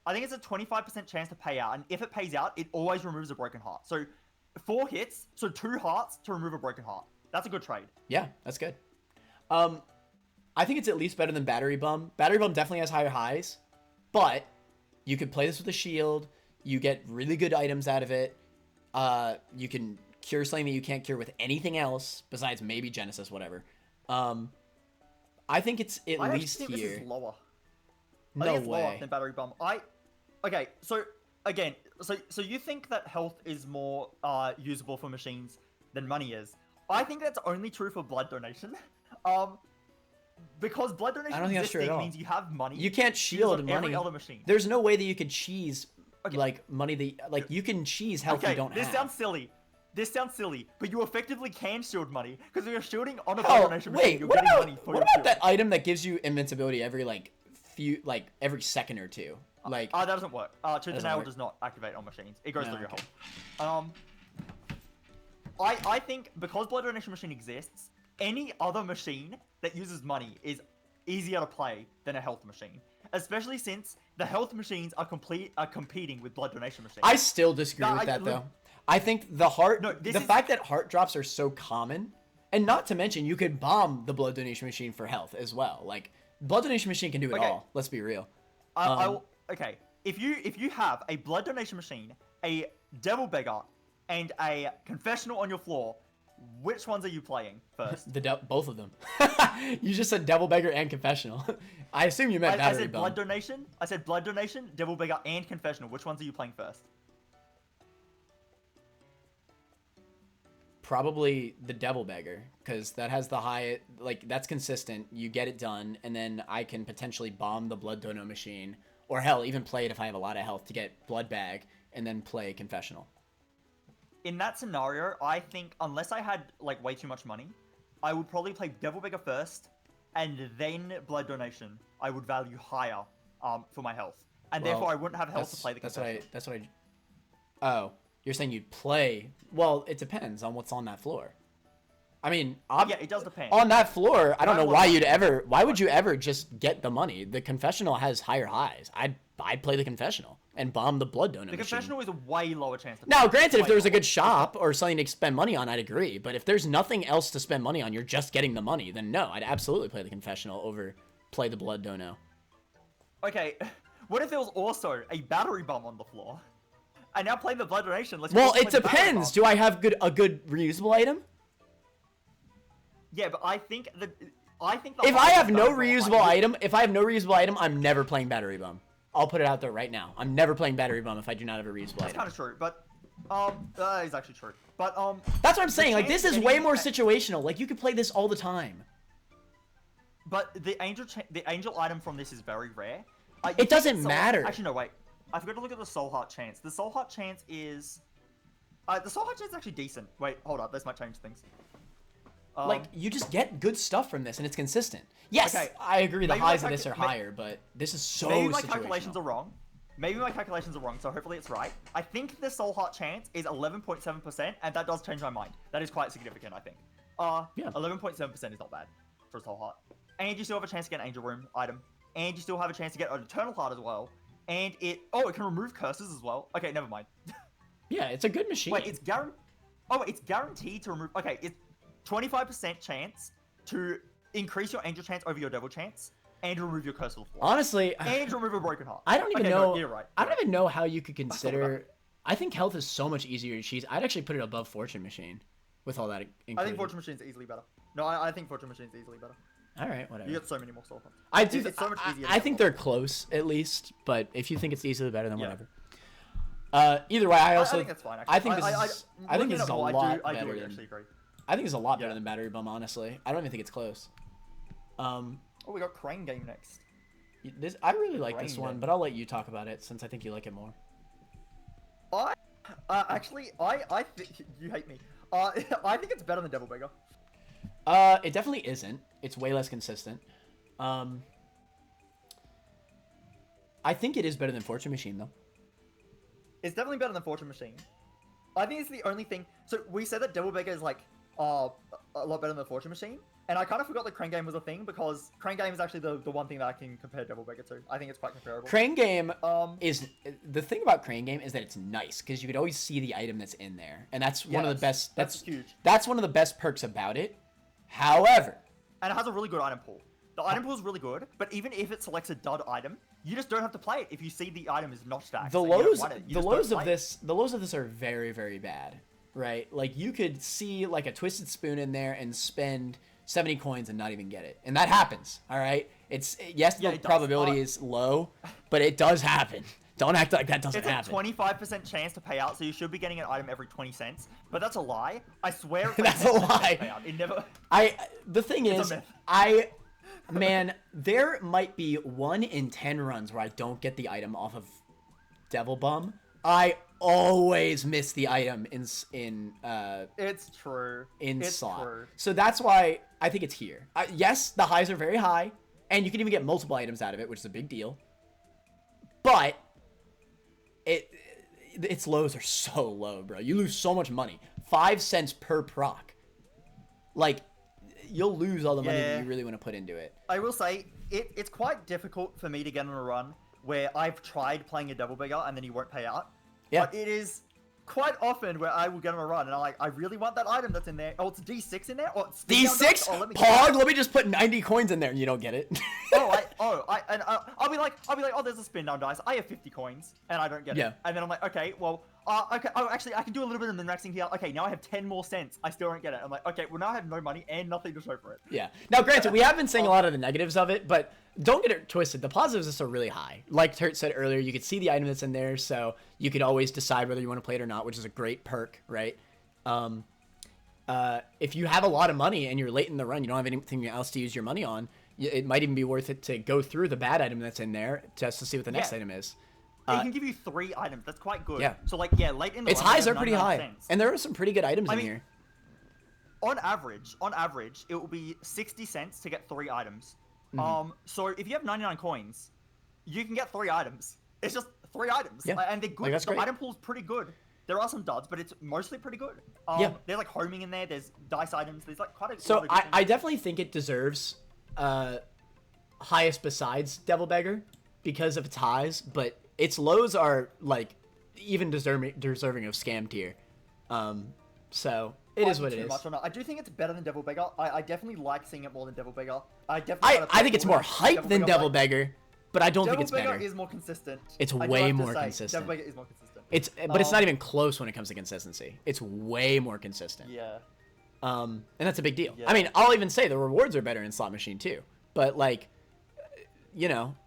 I think it's a 25% chance to pay out, and if it pays out, it always removes a broken heart. So 4 hits, so 2 hearts to remove a broken heart. That's a good trade. Yeah, that's good. I think it's at least better than Battery Bum. Battery Bum definitely has higher highs, but you could play this with a shield. You get really good items out of it. You can cure something that you can't cure with anything else besides maybe Genesis, whatever. I think it's at I least actually think here. this is lower. I No think it's lower way. than Battery Bum. Okay, so again, so you think that health is more usable for machines than money is? I think that's only true for blood donation. Because blood donation I don't think that's true at existing all. means you have money. You can't to use shield on money. every other machine. There's no way that you could cheese Okay. money that you can cheese health Okay, you don't this have. sounds silly. But you effectively can shield money because if you're shielding on a blood Hell, donation machine, wait, you're what getting about money for what your about shield. that item that gives you invincibility every every second or two? That doesn't work. Tooth and doesn't Nail work. does not activate on machines. It goes No, through your okay. health. I think because blood donation machine exists, any other machine that uses money is easier to play than a health machine, especially since the health machines are competing with blood donation machines. I still disagree with that though. I think the fact that heart drops are so common, and not to mention you could bomb the blood donation machine for health as well. Like blood donation machine can do it all. Let's be real. Okay, if you have a blood donation machine, a devil beggar, and a confessional on your floor, which ones are you playing first? Both of them. You just said devil beggar and confessional. I assume you meant battery I said bomb. blood donation. I said blood donation, devil beggar, and confessional. Which ones are you playing first? Probably the devil beggar, because that has the high, like, that's consistent. You get it done, and then I can potentially bomb the blood dono machine, or hell, even play it if I have a lot of health to get blood bag, and then play confessional. In that scenario, I think unless I had like way too much money, I would probably play devil beggar first, and then blood donation. I would value higher for my health, and therefore I wouldn't have health to play the confessional. That's what I. Oh. You're saying you'd play... Well, it depends on what's on that floor. I mean... yeah, it does depend. On that floor, I don't know why you'd ever... Why would you ever just get the money? The confessional has higher highs. I'd play the confessional and bomb the blood donor machine. The confessional is a way lower chance to Now, granted, if there was a good shop or something to spend money on, I'd agree. But if there's nothing else to spend money on, you're just getting the money, then no, I'd absolutely play the confessional over play the blood dono. Okay, what if there was also a battery bomb on the floor? I now play the blood donation. Well, it depends. Do I have a good reusable item? Yeah, but I think if I have no reusable item, I'm never playing battery bomb. I'll put it out there right now. I'm never playing battery bomb if I do not have a reusable item. That's kind of true, but that is actually true. But that's what I'm saying. Like this is way more situational. Like you could play this all the time. But the angel item from this is very rare. It doesn't matter. Actually, no, wait. I forgot to look at the soul heart chance. The soul heart chance is... the soul heart chance is actually decent. Wait, hold up. This might change things. Like, you just get good stuff from this, and it's consistent. Yes, okay, I agree the highs of this are higher, but this is so Maybe my calculations are wrong. So hopefully it's right. I think the soul heart chance is 11.7%, and that does change my mind. That is quite significant, I think. Yeah. 11.7% is not bad for a soul heart. And you still have a chance to get an angel room item. And you still have a chance to get an eternal heart as well. And it can remove curses as well. Okay, never mind. Yeah, it's a good machine. Wait, it's guaranteed to remove. Okay, it's 25% chance to increase your angel chance over your devil chance, and remove your curse of the floor. Honestly, and remove a broken heart. I don't even know. You're right. I don't even know how you could consider. I think health is so much easier to cheese. I'd actually put it above Fortune Machine, with all that included. I think Fortune Machine is easily better. No, I think Fortune Machine is easily better. All right, whatever. You get so many more soul hearts. I do. It's so much easier. I think they're close, at least. But if you think it's easily better, then whatever. Either way, I think that's fine. Actually. I think this is a lot better. I think it's a lot better than Battery Bum. Honestly, I don't even think it's close. We got Crane Game next. I really like this one, but I'll let you talk about it since I think you like it more. I think you hate me. I think it's better than Devil Beggar. It definitely isn't. It's way less consistent. I think it is better than Fortune Machine, though. It's definitely better than Fortune Machine. I think it's the only thing. So we said that Devil Beggar is like a lot better than the Fortune Machine, and I kind of forgot that Crane Game was a thing because Crane Game is actually the one thing that I can compare Devil Beggar to. I think it's quite comparable. Crane Game is the thing about Crane Game is that it's nice because you could always see the item that's in there, and that's one of the best. That's huge. That's one of the best perks about it. However, and it has a really good item pool. The item pool is really good, but even if it selects a dud item, you just don't have to play it if you see the item is not stacked. The lows of this are very, very bad, right? Like you could see like a Twisted Spoon in there and spend 70 coins and not even get it, and that happens. All right, the probability is low, but it does happen. Don't act like that doesn't happen. It's a 25% chance to pay out, so you should be getting an item every 20 cents. But that's a lie. I swear. That's a lie. It never. The thing is, man, there might be 1 in 10 runs where I don't get the item off of Devil Bum. I always miss the item in It's true. It's slot. True. So that's why I think it's here. Yes, the highs are very high, and you can even get multiple items out of it, which is a big deal. But its lows are so low, bro. You lose so much money. 5 cents per proc. Like, you'll lose all the money that Yeah. you really want to put into it. I will say it's quite difficult for me to get on a run where I've tried playing a double beggar and then he won't pay out. Yeah. But it is quite often where I will get on a run and I really want that item that's in there. Oh, it's D6 in there. Oh, it's D6? Oh, let me Pog, let me just put 90 coins in there and you don't get it. I'll be like, oh, there's a spin down dice. I have 50 coins and I don't get it. And then I'm like, okay, well, okay. Oh, actually, I can do a little bit of min-maxing here. Okay, now I have 10 more cents. I still don't get it. I'm like, okay, well now I have no money and nothing to show for it. Yeah. Now, granted, we have been saying a lot of the negatives of it, but don't get it twisted. The positives are still really high. Like Turt said earlier, you could see the item that's in there, so you could always decide whether you want to play it or not, which is a great perk, right? If you have a lot of money and you're late in the run, you don't have anything else to use your money on, it might even be worth it to go through the bad item that's in there just to see what the next item is. It can give you 3 items. That's quite good. Yeah. So like, late in the its run, highs are pretty 99 high, cents. and there are some pretty good items in mean, here. On average, it will be 60 cents to get 3 items. So if you have 99 coins, you can get 3 items. It's just 3 items. Yeah. And they're good. Like, that's the great. item pool's pretty good. There are some duds, but it's mostly pretty good. Yeah. There's like homing in there. There's dice items. There's like quite a So lot of good I things. definitely think it deserves highest besides Devil Beggar because of its highs, but its lows are like even deserving of scam tier. So it is what it Too is. much on it. I do think it's better than Devil Beggar. I definitely like seeing it more than Devil Beggar. I think it's more hype than Devil Beggar, but I don't think it's Devil better. Beggar is more consistent. It's I do way have to more say, consistent. Devil Beggar is more consistent. But it's not even close when it comes to consistency. It's way more consistent. Yeah. And that's a big deal. Yeah. I mean, I'll even say the rewards are better in Slot Machine too. But like,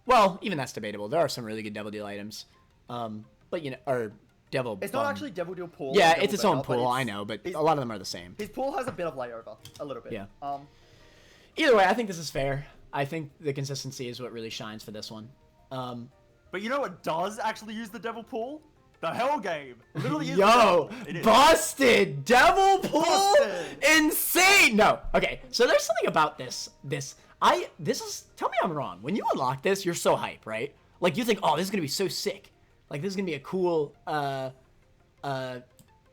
well, even that's debatable. There are some really good Devil Deal items. But or Devil. It's not actually Devil Deal pool. Yeah, Devil it's its Beggar, own pool. I know, but a lot of them are the same. His pool has a bit of layover, a little bit. Yeah. Either way, I think this is fair. I think the consistency is what really shines for this one. But you know what does actually use the Devil pool? The Hell Game. Literally is Yo, the devil. It is. busted Devil Pool, Busted. insane. No, okay. So there's something about this. Tell me I'm wrong. When you unlock this, you're so hype, right? Like you think, oh, this is gonna be so sick. Like this is gonna be a cool You think, oh,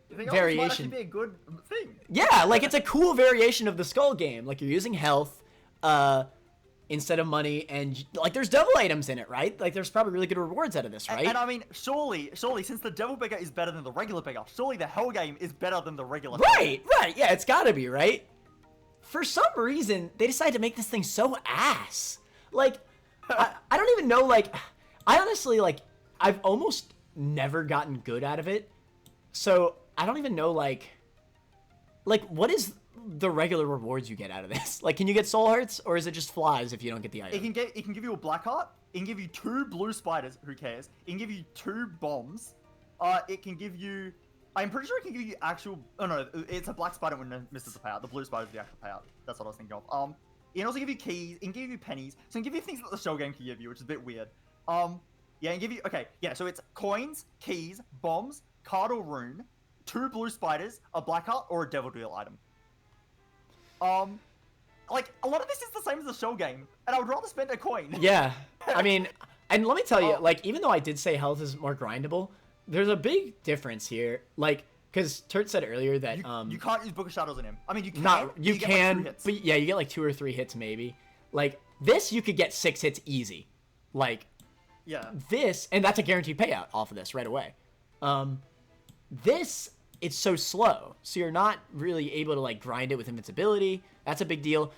this might variation. actually be a good thing. Yeah, like it's a cool variation of the Skull game. Like you're using health, instead of money, and like there's devil items in it, right? Like there's probably really good rewards out of this, right? And I mean, surely, since the Devil Beggar is better than the regular Beggar, surely the Hell Game is better than the regular. Right. Yeah, it's gotta be, right? For some reason, they decided to make this thing so ass. Like, I don't even know, like, I honestly, like, I've almost never gotten good out of it. So, I don't even know, like, what is the regular rewards you get out of this? Like, can you get soul hearts, or is it just flies if you don't get the item? It can give you a black heart. It can give you 2 blue spiders. Who cares? It can give you 2 bombs. It can give you. I'm pretty sure it can give you actual. Oh no, it's a black spider when it misses the payout. The blue spider is the actual payout. That's what I was thinking of. It can also give you keys. It can give you pennies. So it can give you things that the shell game can give you, which is a bit weird. Yeah, and give you. Okay, yeah. So it's coins, keys, bombs, card or rune, 2 blue spiders, a black heart, or a devil deal item. Like, a lot of this is the same as the shell game, and I would rather spend a coin. Yeah, I mean, and let me tell you, like, even though I did say health is more grindable, there's a big difference here. Like, because Turt said earlier that you can't use Book of Shadows on him. I mean, you can. you get, can, like, 2 hits. but yeah, you get like 2 or 3 hits maybe. Like this, you could get 6 hits easy. Like, yeah, this, and that's a guaranteed payout off of this right away. This, it's so slow, so you're not really able to like grind it with invincibility. That's a big deal.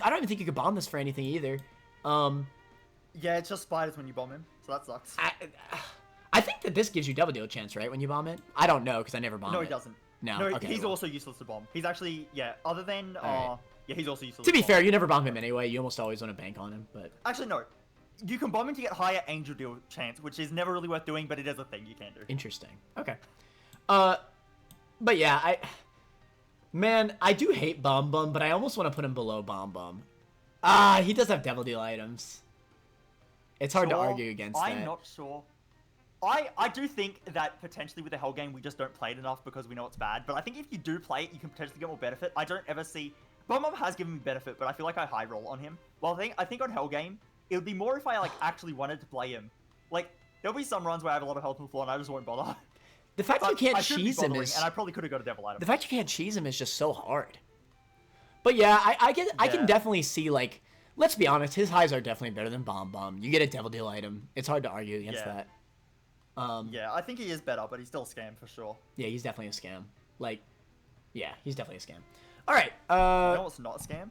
I don't even think you could bomb this for anything either. Yeah, it's just spiders when you bomb him, so that sucks. I think that this gives you double deal chance, right, when you bomb it? I don't know, because I never bombed it. No, he doesn't. No, okay, he's well. also useless to bomb. He's actually, yeah, other than, Alright. yeah, he's also useless To be bomb. fair, you never bomb him anyway. You almost always want to bank on him, but... Actually, no. You can bomb him to get higher angel deal chance, which is never really worth doing, but it is a thing you can do. Interesting. Okay. But yeah, Man, I do hate Bomb Bum, but I almost want to put him below Bomb Bum. He does have Devil Deal items. It's hard to argue against that. I'm not sure. I do think that potentially with the Hell game, we just don't play it enough because we know it's bad. But I think if you do play it, you can potentially get more benefit. I don't ever see... Bomb Bum has given me benefit, but I feel like I high roll on him. Well, I think on Hell game, it would be more if I like actually wanted to play him. Like, there'll be some runs where I have a lot of health on the floor and I just won't bother. The fact you can't I should be cheese him bothering, is... and I probably could have got a devil item. The fact you can't cheese him is just so hard. But yeah, I can Yeah. definitely see, like, let's be honest, his highs are definitely better than Bomb Bomb. You get a Devil Deal item. It's hard to argue against Yeah. that. Yeah, I think he is better, but he's still a scam for sure. Yeah, he's definitely a scam. Like, yeah, he's definitely a scam. All right, You know what's not a scam?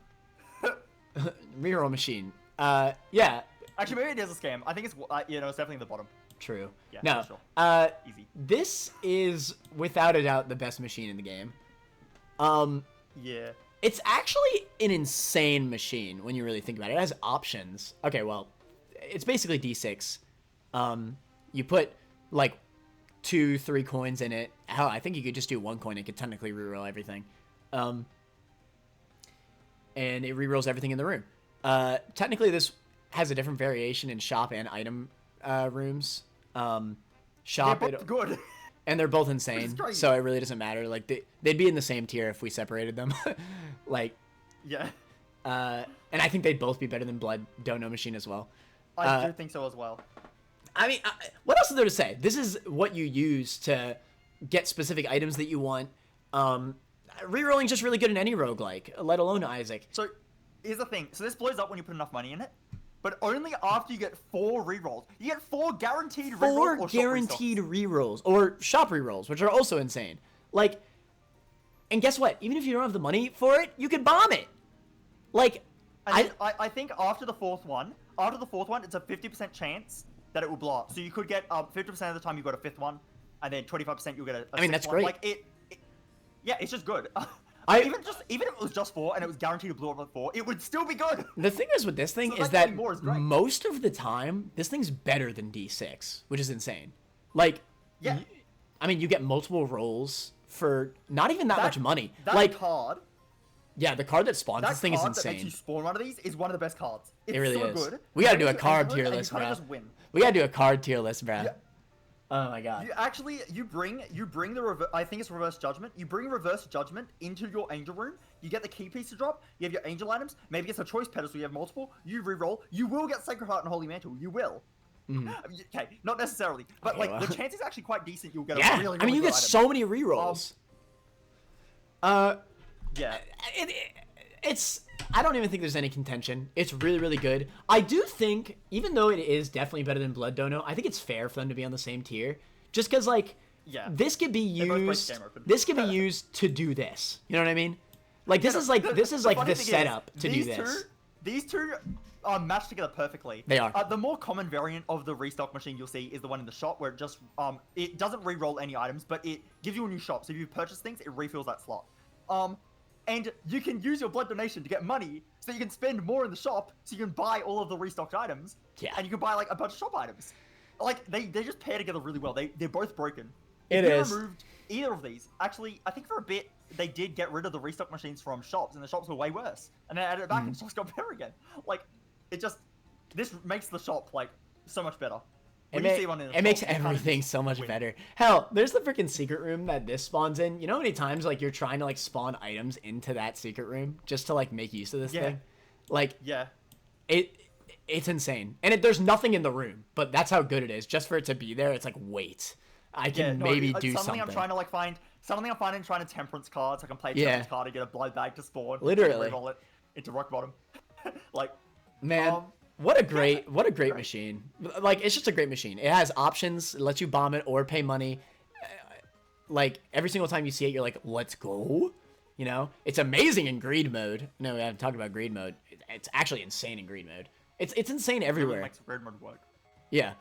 reroll machine. Yeah, Actually, maybe it is a scam. I think it's it's definitely the bottom. true. Yeah, No, for sure. Easy. this is without a doubt the best machine in the game. Yeah. It's actually an insane machine when you really think about it. It has options. Okay, well, it's basically D6. You put like 2-3 coins in it. Hell, I think you could just do 1 coin. It could technically reroll everything. And it rerolls everything in the room. Technically, this has a different variation in shop and item rooms. Shop, They're both good. and they're both insane, great. so it really doesn't matter. Like they'd be in the same tier if we separated them. Like, Yeah. and I think they'd both be better than Blood Dono Machine as well. I do think so as well. I mean, what else is there to say? This is what you use to get specific items that you want. Rerolling is just really good in any roguelike, let alone Isaac. So, here's the thing. So this blows up when you put enough money in it, but only after you get 4 rerolls. You get 4 guaranteed rerolls. 4 or shop guaranteed restocks. rerolls, or shop rerolls, which are also insane. Like, and guess what? Even if you don't have the money for it, you can bomb it. Like, I think after the fourth one, it's a 50% chance that it will blow up. So you could get 50% of the time you got a 5th one, and then 25% you'll get a I mean, 6th that's one. great. Like yeah, it's just good. Even if it was just 4 and it was guaranteed to blow up at 4, it would still be good. The thing is with this thing So is that that more is great. most of the time, this thing's better than D6, which is insane. Like, Yeah. I mean, you get multiple rolls for not even that much money. That Like, card, yeah, the card that spawns that this thing is card that makes insane. you spawn one of these is one of the best cards. It's It really so is. good. We gotta It do a makes you card angry tier and list, you kinda bro. just win. We gotta do a card tier list, bro. Yeah. Oh my god. You bring the I think it's reverse judgment. You bring reverse judgment into your angel room. You get the key piece to drop. You have your angel items. Maybe it's a choice pedestal. You have multiple. You reroll. You will get Sacred Heart and Holy Mantle. You will. Okay, not necessarily, but Okay, like well. the chance is actually quite decent. You'll get Yeah, a really, really I mean, you good get item. so many rerolls. Yeah. It's I don't even think there's any contention. It's really, really good. I do think, even though it is definitely better than Blood Dono, I think it's fair for them to be on the same tier. Just because, like, Yeah. this could be both break used. the game open. This could be used to do this. You know what I mean? Like, this is like The the funny thing is, setup to do these this. These two are matched together perfectly. They are. The more common variant of the restock machine you'll see is the one in the shop where it just it doesn't re-roll any items, but it gives you a new shop. So if you purchase things, it refills that slot. And you can use your blood donation to get money, so you can spend more in the shop, so you can buy all of the restocked items. Yeah. And you can buy like a bunch of shop items. Like they just pair together really well. They're both broken. It If you is. removed either of these, actually, I think for a bit they did get rid of the restock machines from shops, and the shops were way worse. And then added it back, and shops got better again. Like, this makes the shop like so much better. When you see one in a It makes shop, you kind of everything just so much win. better. Hell, there's the freaking secret room that this spawns in. You know how many times like you're trying to like spawn items into that secret room just to like make use of this Yeah. thing? Like, Yeah. it's insane. And there's nothing in the room, but that's how good it is. Just for it to be there, it's like, wait, I can maybe do suddenly something. I'm trying to like find. Suddenly I'm finding trying to temperance cards. I can play Yeah. temperance card and get a blood bag to spawn. Literally. Roll it into rock bottom. Like, Man, what a great great. machine. Like, it's just a great machine. It has options, it lets you bomb it or pay money. Like, every single time you see it, you're like, let's go. You know? It's amazing in greed mode. No, we haven't talked about greed mode. It's actually insane in greed mode. It's insane really everywhere. makes red mode work. Yeah.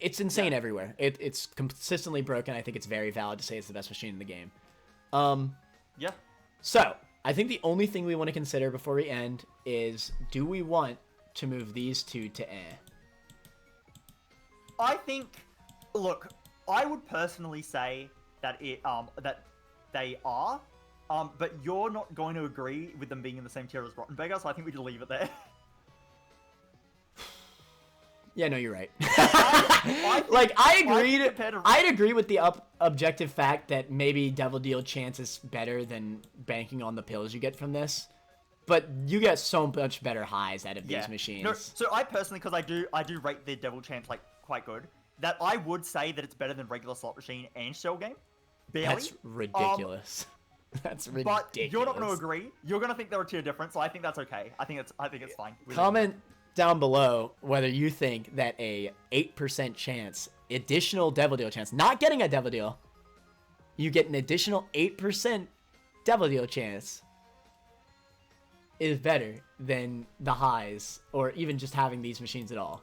It's insane everywhere. It's consistently broken. I think it's very valid to say it's the best machine in the game. Yeah. So, I think the only thing we want to consider before we end is, do we want to move these two to eh? I think. Look, I would personally say that that they are. But you're not going to agree with them being in the same tier as Rotten Beggar, so I think we should leave it there. Yeah, no, you're right. I Like, compared to- I'd agree with the objective fact that maybe Devil Deal chance is better than banking on the pills you get from this. But you get so much better highs out of these machines. No, so I personally, because I do rate the Devil Chance like quite good, that I would say that it's better than regular slot machine and shell game. Barely. That's ridiculous. That's But ridiculous. you're not going to agree. You're going to think they're a tier different, so I think that's okay. I think it's fine. Comment down below whether you think that a 8% chance, additional devil deal chance, not getting a devil deal, you get an additional 8% devil deal chance is better than the highs, or even just having these machines at all.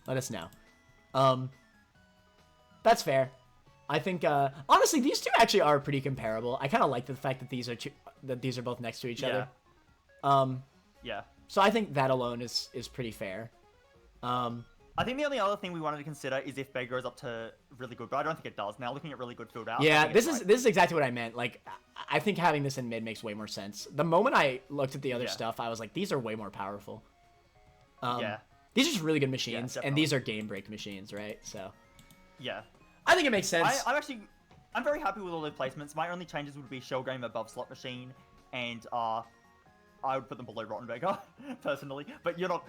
Let us know. That's fair. I think honestly these two actually are pretty comparable. I kind of like the fact that these are both next to each other. Yeah. So I think that alone is pretty fair. I think the only other thing we wanted to consider is if Beggar goes up to really good, but I don't think it does. Now looking at really good filled out. Yeah, this is exactly what I meant. Like, I think having this in mid makes way more sense. The moment I looked at the other stuff, I was like, these are way more powerful. Yeah. These are just really good machines, Yeah, and these are game break machines, right? So Yeah. I think it makes sense. I'm very happy with all the placements. My only changes would be Shell Game above Slot Machine, and I would put them below Rotten Beggar, personally. But you're not.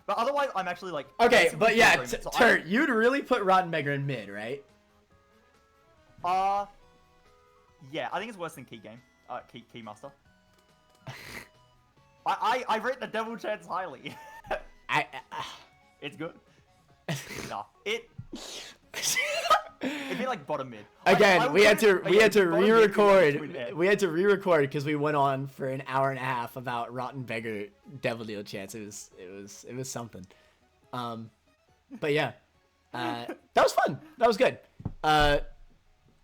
But otherwise, I'm actually like. Okay, but yeah, Turt, you'd really put Rotten Beggar in mid, right? Yeah, I think it's worse than Key Game. Keymaster. I rate the Devil Chance highly. It's good. Nah, it'd be like bottom mid. Again, we had to re-record. We had to re-record because we went on for an hour and a half about Rotten Beggar Devil Deal Chance. It was something. But yeah, that was fun. That was good.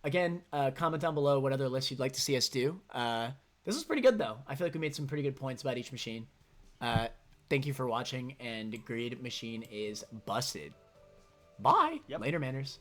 Again, comment down below what other lists you'd like to see us do. This was pretty good though. I feel like we made some pretty good points about each machine. Thank you for watching, and Greed Machine is busted. Bye. Yep. Later, manners.